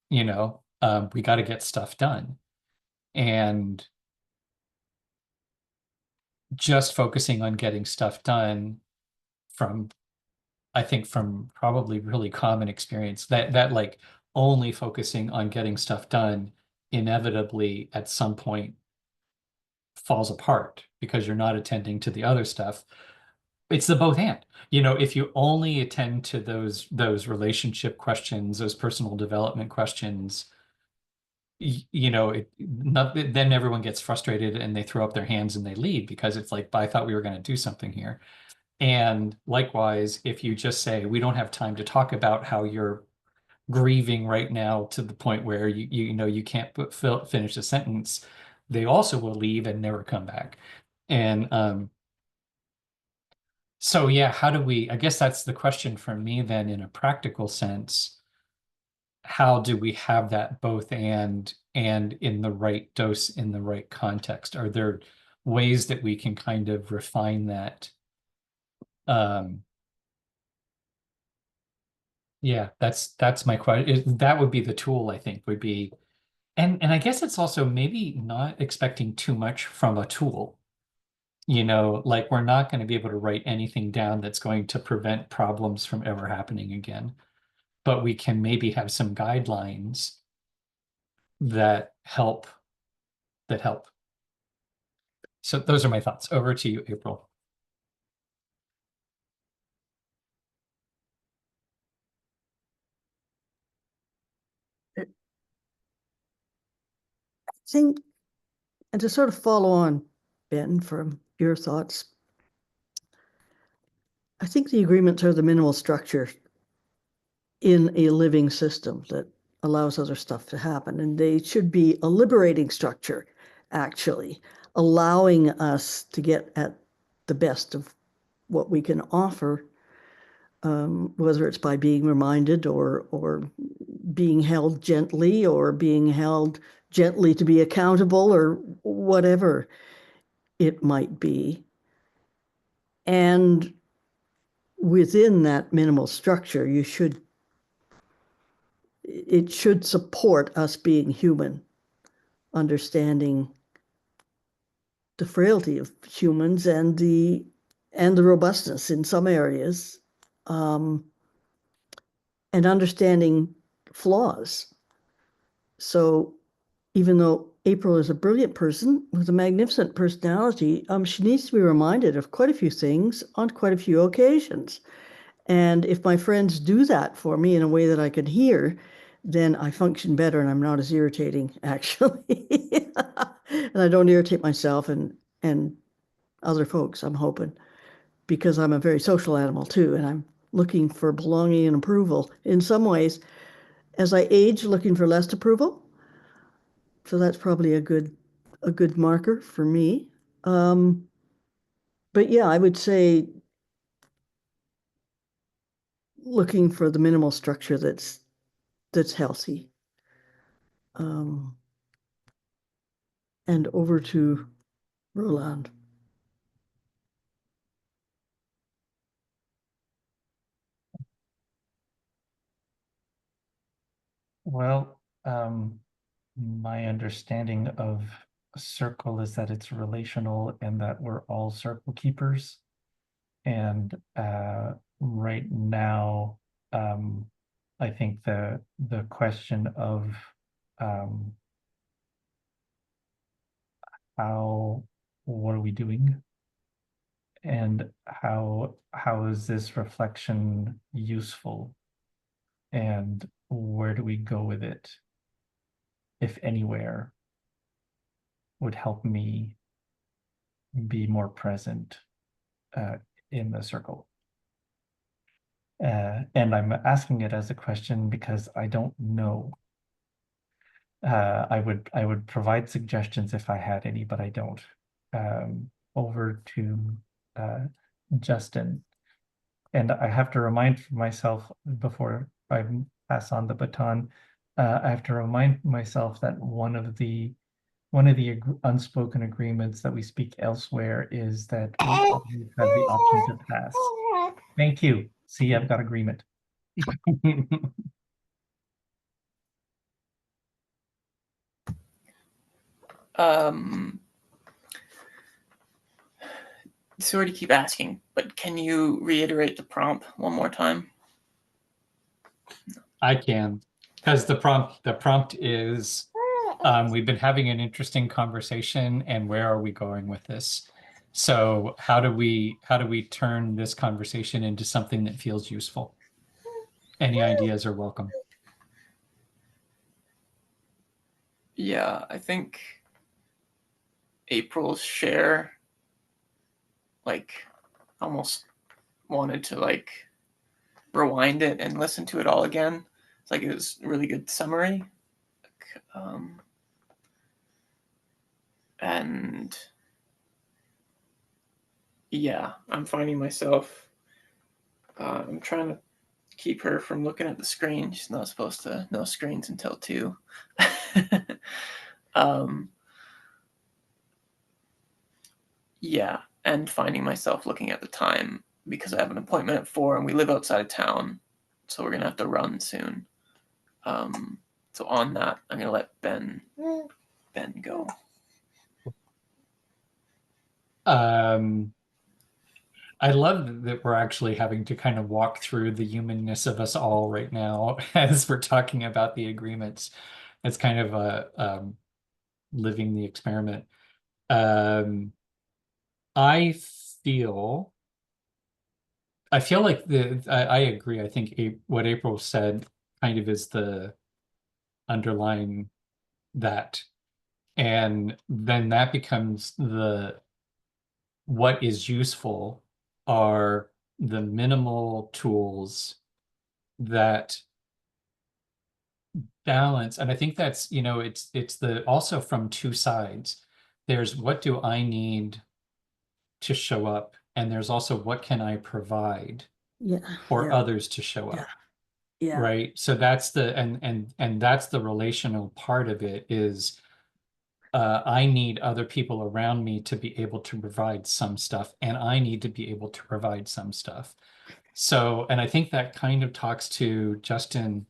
We got to get stuff done. And just focusing on getting stuff done, I think from probably really common experience, that like only focusing on getting stuff done inevitably at some point falls apart because you're not attending to the other stuff. It's the both and. If you only attend to those relationship questions, those personal development questions, then everyone gets frustrated and they throw up their hands and they leave, because it's like, but I thought we were going to do something here. And likewise, if you just say, we don't have time to talk about how you're grieving right now to the point where you can't finish a sentence, they also will leave and never come back. And so yeah, how do we, I guess that's the question for me then, in a practical sense, how do we have that both and in the right dose, in the right context? Are there ways that we can kind of refine that? Yeah, that's my question. That would be the tool, I think, would be, and I guess it's also maybe not expecting too much from a tool. You know, like we're not going to be able to write anything down that's going to prevent problems from ever happening again. But we can maybe have some guidelines that help that help. So those are my thoughts. Over to you, April. I think, and to sort of follow on, Ben, from your thoughts, I think the agreements are the minimal structure in a living system that allows other stuff to happen. And they should be a liberating structure, actually, allowing us to get at the best of what we can offer, whether it's by being reminded or being held gently or being held gently to be accountable or whatever it might be. And within that minimal structure, it should support us being human, understanding the frailty of humans and the robustness in some areas, and understanding flaws. So even though April is a brilliant person with a magnificent personality, she needs to be reminded of quite a few things on quite a few occasions. And if my friends do that for me in a way that I can hear, then I function better and I'm not as irritating, actually. And I don't irritate myself and other folks, I'm hoping, because I'm a very social animal too, and I'm looking for belonging and approval in some ways. As I age, looking for less approval. So that's probably a good marker for me. But yeah, I would say looking for the minimal structure that's healthy. And over to Roland. Well, my understanding of a circle is that it's relational and that we're all circle keepers. And right now, I think the question of what are we doing? And how is this reflection useful? And where do we go with it? If anywhere, would help me be more present in the circle. And I'm asking it as a question because I don't know. I would provide suggestions if I had any, but I don't. Over to Justin. And I have to remind myself before I pass on the baton, I have to remind myself that one of the unspoken agreements that we speak elsewhere is that we always have the option to pass. Thank you. See, I've got agreement. Sorry to keep asking, but can you reiterate the prompt one more time? I can, because the prompt is, we've been having an interesting conversation, and where are we going with this? So how do we turn this conversation into something that feels useful? Any ideas are welcome. Yeah, I think April's share, like, almost wanted to like rewind it and listen to it all again. It's like it was a really good summary. And yeah, I'm finding myself, I'm trying to keep her from looking at the screen. She's not supposed to know screens until 2. Yeah, and finding myself looking at the time because I have an appointment at 4 and we live outside of town, so we're gonna have to run soon. So on that, I'm gonna let Ben go. I love that we're actually having to kind of walk through the humanness of us all right now as we're talking about the agreements. It's kind of a living the experiment. I feel like I agree. I think what April said kind of is the underlying that. And then that becomes what is useful are the minimal tools that balance. And I think that's, it's the also from two sides. There's what do I need to show up? And there's also what can I provide for others to show up? Yeah. Right. So that's and that's the relational part of it is I need other people around me to be able to provide some stuff, and I need to be able to provide some stuff. So, and I think that kind of talks to Justin,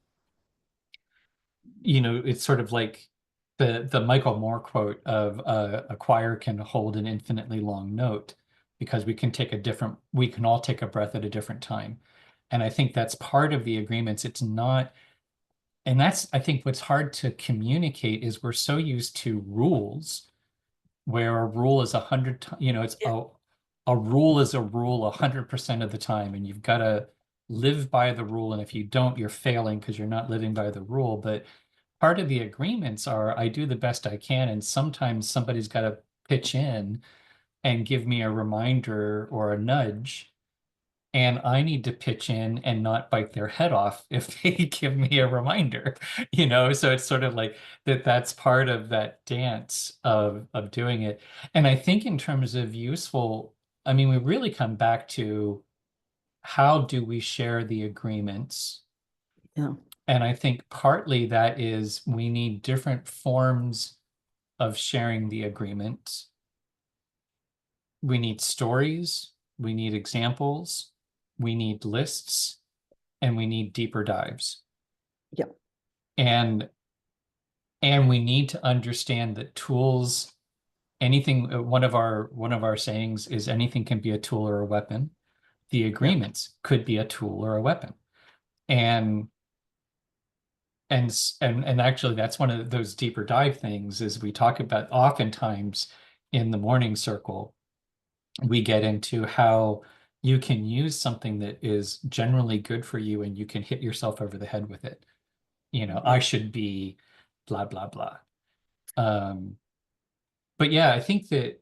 it's sort of like the Michael Moore quote of a choir can hold an infinitely long note because we can all take a breath at a different time. And I think that's part of the agreements. It's not, and that's, I think what's hard to communicate is we're so used to rules where a rule is 100, it's a rule is a rule 100% of the time, and you've got to live by the rule. And if you don't, you're failing because you're not living by the rule. But part of the agreements are I do the best I can, and sometimes somebody's got to pitch in and give me a reminder or a nudge. And I need to pitch in and not bite their head off if they give me a reminder, So it's sort of like that's part of that dance of doing it. And I think in terms of useful, I mean, we really come back to how do we share the agreements? Yeah. And I think partly that is we need different forms of sharing the agreements. We need stories, we need examples, we need lists, and we need deeper dives. Yeah. And we need to understand that tools, anything, one of our sayings is anything can be a tool or a weapon. The agreements could be a tool or a weapon. And actually that's one of those deeper dive things is we talk about oftentimes in the morning circle, we get into how you can use something that is generally good for you and you can hit yourself over the head with it. I should be blah, blah, blah. But yeah, I think that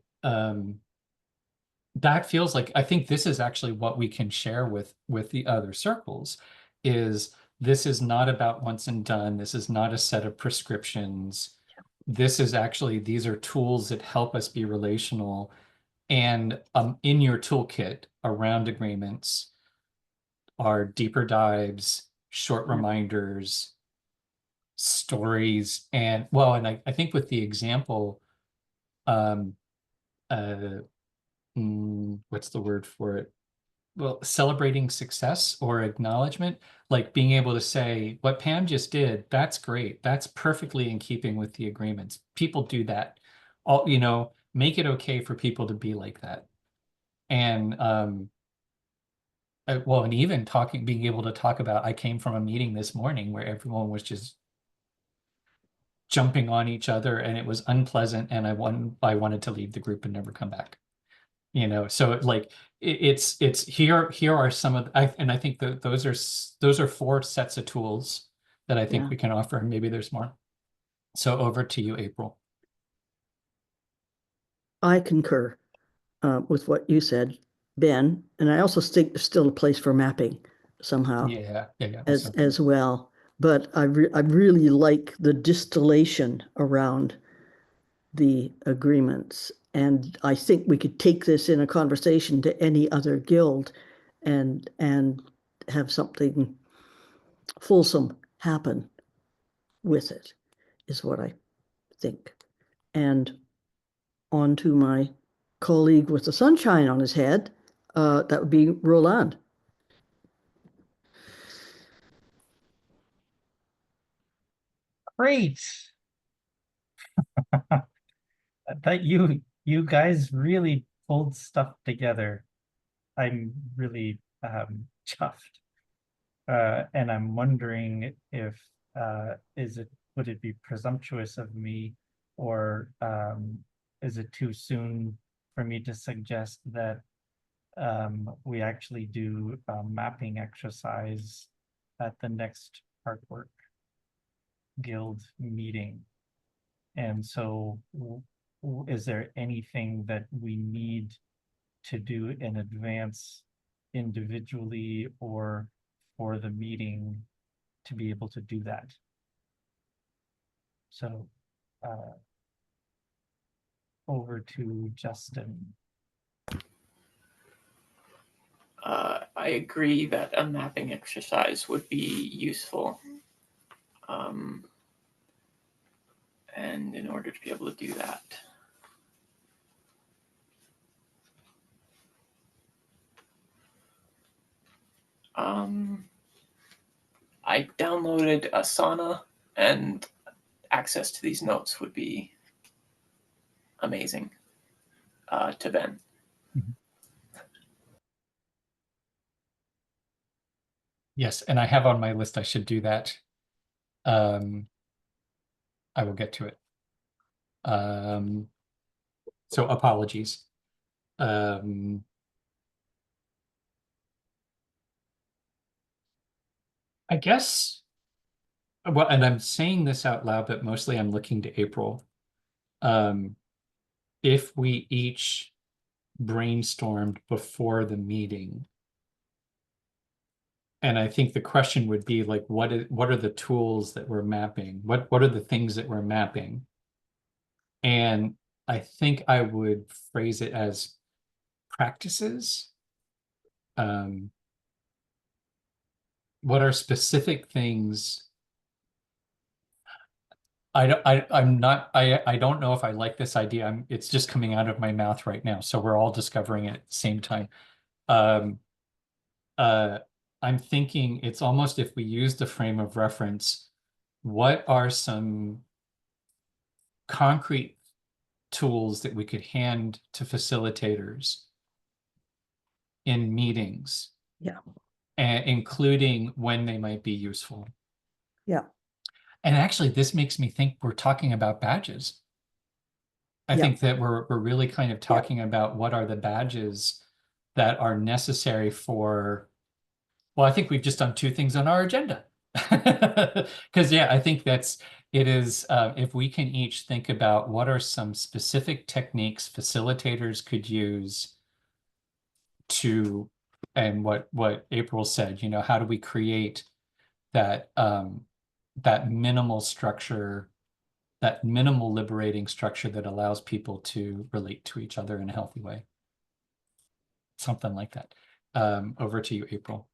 that feels like, I think this is actually what we can share with the other circles is this is not about once and done. This is not a set of prescriptions. This is actually, these are tools that help us be relational. And in your toolkit around agreements are deeper dives, short reminders, stories, and well, and I think with the example, what's the word for it? Well, celebrating success or acknowledgement, like being able to say, what Pam just did, that's great. That's perfectly in keeping with the agreements. People do that. All, make it okay for people to be like that. And well, and even being able to talk about, I came from a meeting this morning where everyone was just jumping on each other and it was unpleasant and I wanted to leave the group and never come back. So it's here are some of and I think that those are 4 sets of tools that I think we can offer, and maybe there's more. So over to you, April. I concur with what you said, Ben, and I also think there's still a place for mapping somehow. Yeah. As well. But I really like the distillation around the agreements. And I think we could take this in a conversation to any other guild and have something fulsome happen with it, is what I think. And on to my colleague with the sunshine on his head, that would be Roland. Great. That you guys really pulled stuff together. I'm really chuffed. And I'm wondering if would it be presumptuous of me, or is it too soon for me to suggest that we actually do a mapping exercise at the next Heartwork Guild meeting? And so is there anything that we need to do in advance individually or for the meeting to be able to do that? So over to Justin. I agree that a mapping exercise would be useful. And in order to be able to do that, I downloaded Asana, and access to these notes would be amazing to Ben. Yes, and I have on my list I should do that. I will get to it. So apologies. I guess, well, and I'm saying this out loud, but mostly I'm looking to April. If we each brainstormed before the meeting, and I think the question would be like, what are the tools that we're mapping? What are the things that we're mapping? And I think I would phrase it as practices. What are specific things? I don't know if I like this idea. It's just coming out of my mouth right now. So we're all discovering it at the same time. I'm thinking it's almost, if we use the frame of reference, what are some concrete tools that we could hand to facilitators in meetings? Yeah. And including when they might be useful. Yeah. And actually, this makes me think we're talking about badges. I think that we're really kind of talking about what are the badges that are necessary for, well, I think we've just done two things on our agenda. Because I think it is, if we can each think about what are some specific techniques facilitators could use to, and what April said, how do we create that that minimal structure, that minimal liberating structure that allows people to relate to each other in a healthy way. Something like that. Over to you, April.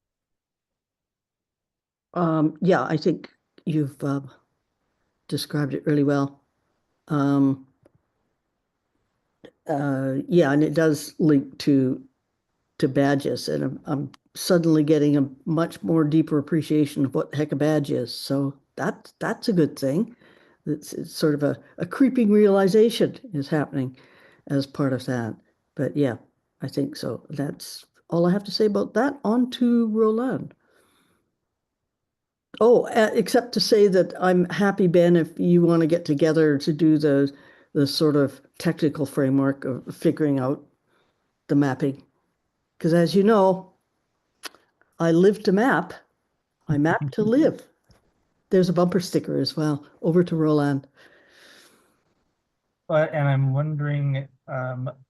Yeah, I think you've described it really well. Yeah, and it does link to badges, and I'm suddenly getting a much more deeper appreciation of what the heck a badge is. So that's a good thing. It's sort of a creeping realization is happening as part of that. But yeah, I think so. That's all I have to say about that. On to Roland. Oh, except to say that I'm happy, Ben, if you want to get together to do the sort of technical framework of figuring out the mapping. Because as you know, I live to map. I map to live. There's a bumper sticker as well. Over to Roland. And I'm wondering,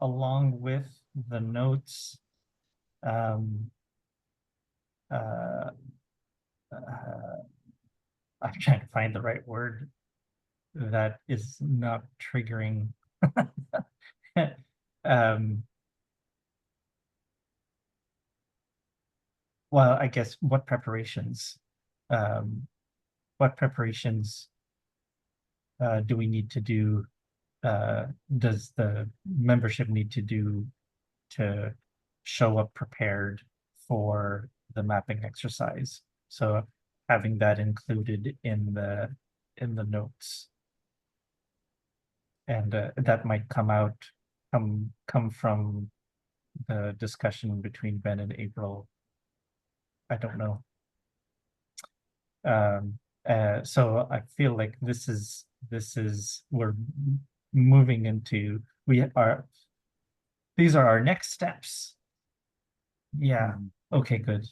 along with the notes, I'm trying to find the right word that is not triggering. Well, I guess what preparations what preparations do we need to do? Does the membership need to do to show up prepared for the mapping exercise? So having that included in the notes. And that might come from the discussion between Ben and April. I don't know. So I feel like this is we're moving into these are our next steps. Yeah. Okay, good.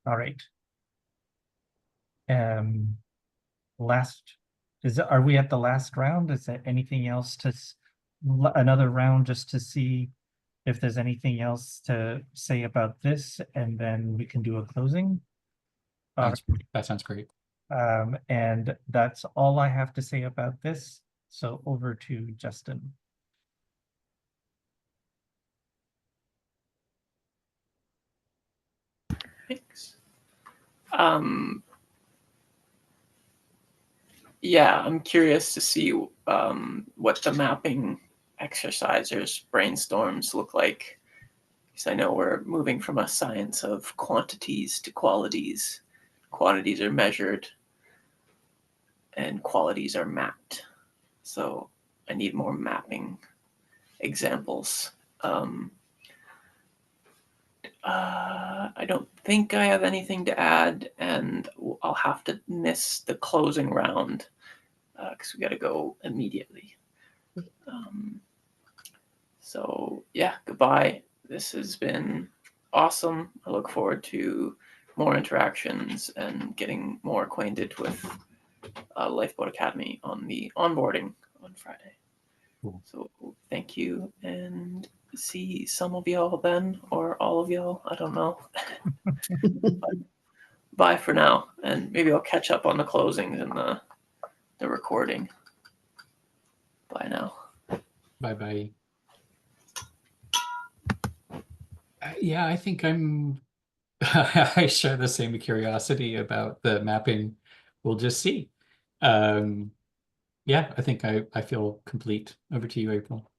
All right. Are we at the last round? Is there anything else another round just to see if there's anything else to say about this, and then we can do a closing? That sounds great. And that's all I have to say about this. So over to Justin. Thanks. Yeah, I'm curious to see what the mapping exercisers brainstorms look like. Because I know we're moving from a science of quantities to qualities. Quantities are measured and qualities are mapped. So I need more mapping examples. I don't think I have anything to add, and I'll have to miss the closing round because we got to go immediately. So yeah, goodbye. This has been awesome. I look forward to more interactions and getting more acquainted with Lifeboat Academy on the onboarding on Friday. Cool. So thank you, and see some of y'all then, or all of y'all. I don't know. Bye for now, and maybe I'll catch up on the closings and the recording. Bye now. Bye-bye. Yeah, I think I share the same curiosity about the mapping. We'll just see. Yeah, I think I feel complete. Over to you, April.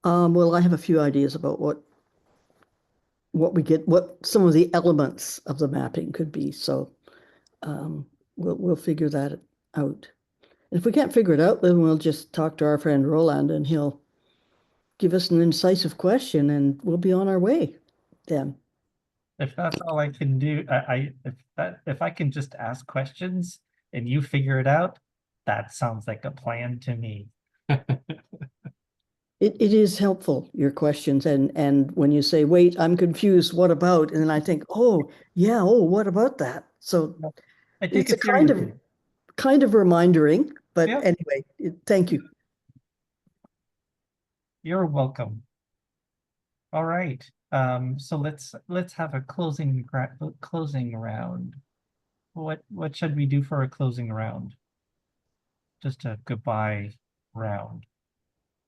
Well, I have a few ideas about what some of the elements of the mapping could be. So we'll figure that out. And if we can't figure it out, then we'll just talk to our friend Roland, and he'll give us an incisive question, and we'll be on our way then. If that's all I can do, if I can just ask questions and you figure it out, that sounds like a plan to me. It is helpful, your questions, and when you say, wait, I'm confused, what about? And then I think, oh, yeah, oh, what about that? So I take it's a it seriously. kind of remindering, but Yeah. anyway, thank you. You're welcome. All right. So let's have a closing round. What should we do for a closing round? Just a goodbye round.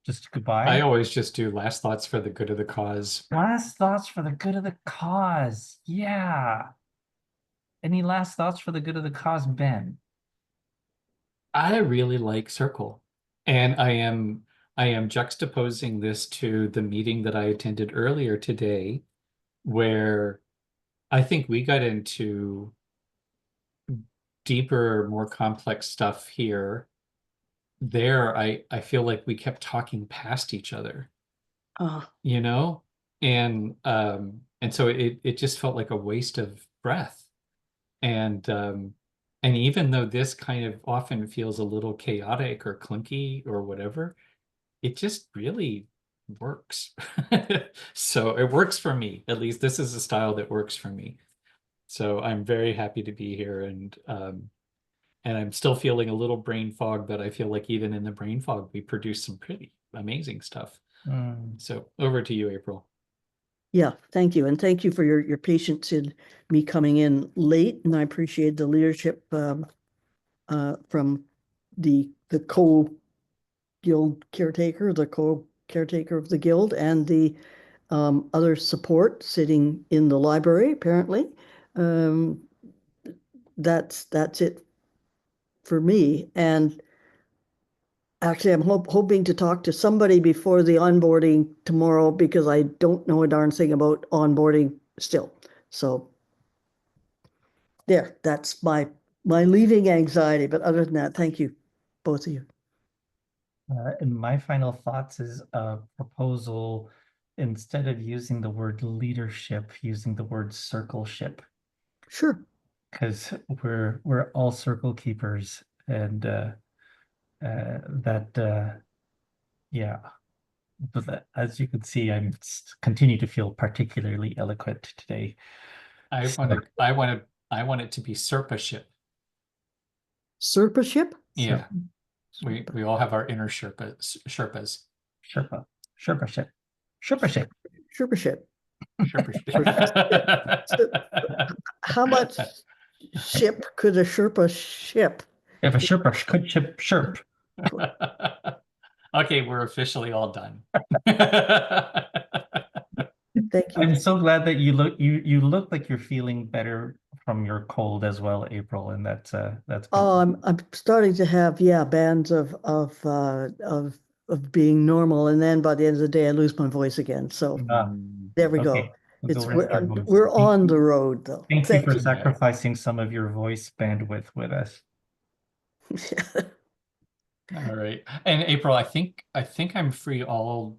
Just goodbye. I always just do last thoughts for the good of the cause. Last thoughts for the good of the cause. Yeah. Any last thoughts for the good of the cause, Ben? I really like Circle, and I am juxtaposing this to the meeting that I attended earlier today, where I think we got into deeper, more complex stuff here. There, I feel like we kept talking past each other, you know? And so it just felt like a waste of breath. And even though this kind of often feels a little chaotic or clunky or whatever, it just really works. So it works for me. At least this is a style that works for me. So I'm very happy to be here, and I'm still feeling a little brain fog, but I feel like even in the brain fog, we produce some pretty amazing stuff. So over to you, April. Yeah, thank you. And thank you for your patience in me coming in late. And I appreciate the leadership from the co-guild caretaker, the co-caretaker of the guild, and the other support sitting in the library, apparently. Um, that's it for me. And actually, I'm hoping to talk to somebody before the onboarding tomorrow because I don't know a darn thing about onboarding still. So there, that's my leaving anxiety. But other than that, thank you, both of you. And my final thoughts is a proposal, instead of using the word leadership, using the word circleship, Sure. because we're all circle keepers, and yeah. But as you can see, I'm continue to feel particularly eloquent today. I So- want it to be Serpa-ship. Serpa-ship? Yeah, Serpa. we all have our inner Sherpas. Sherpa ship. Serpa-ship. Sherpa. How much ship could a Sherpa ship? If a Sherpa could ship Sherp. Okay, we're officially all done. Thank you. I'm so glad that you look like you're feeling better from your cold as well, April, and that's good. Oh, I'm starting to have bands of being normal, and then by the end of the day, I lose my voice again. So there we go. Okay, we'll It's go rest our voice. we're on the road though. Thank you for you. sacrificing some of your voice bandwidth with us. All right. And April, I think I'm free all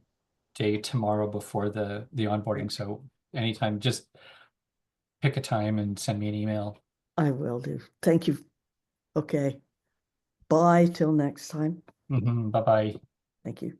day tomorrow before the onboarding. So anytime, just pick a time and send me an email. I will do. Thank you. Okay. Bye till next time. Bye-bye. Thank you.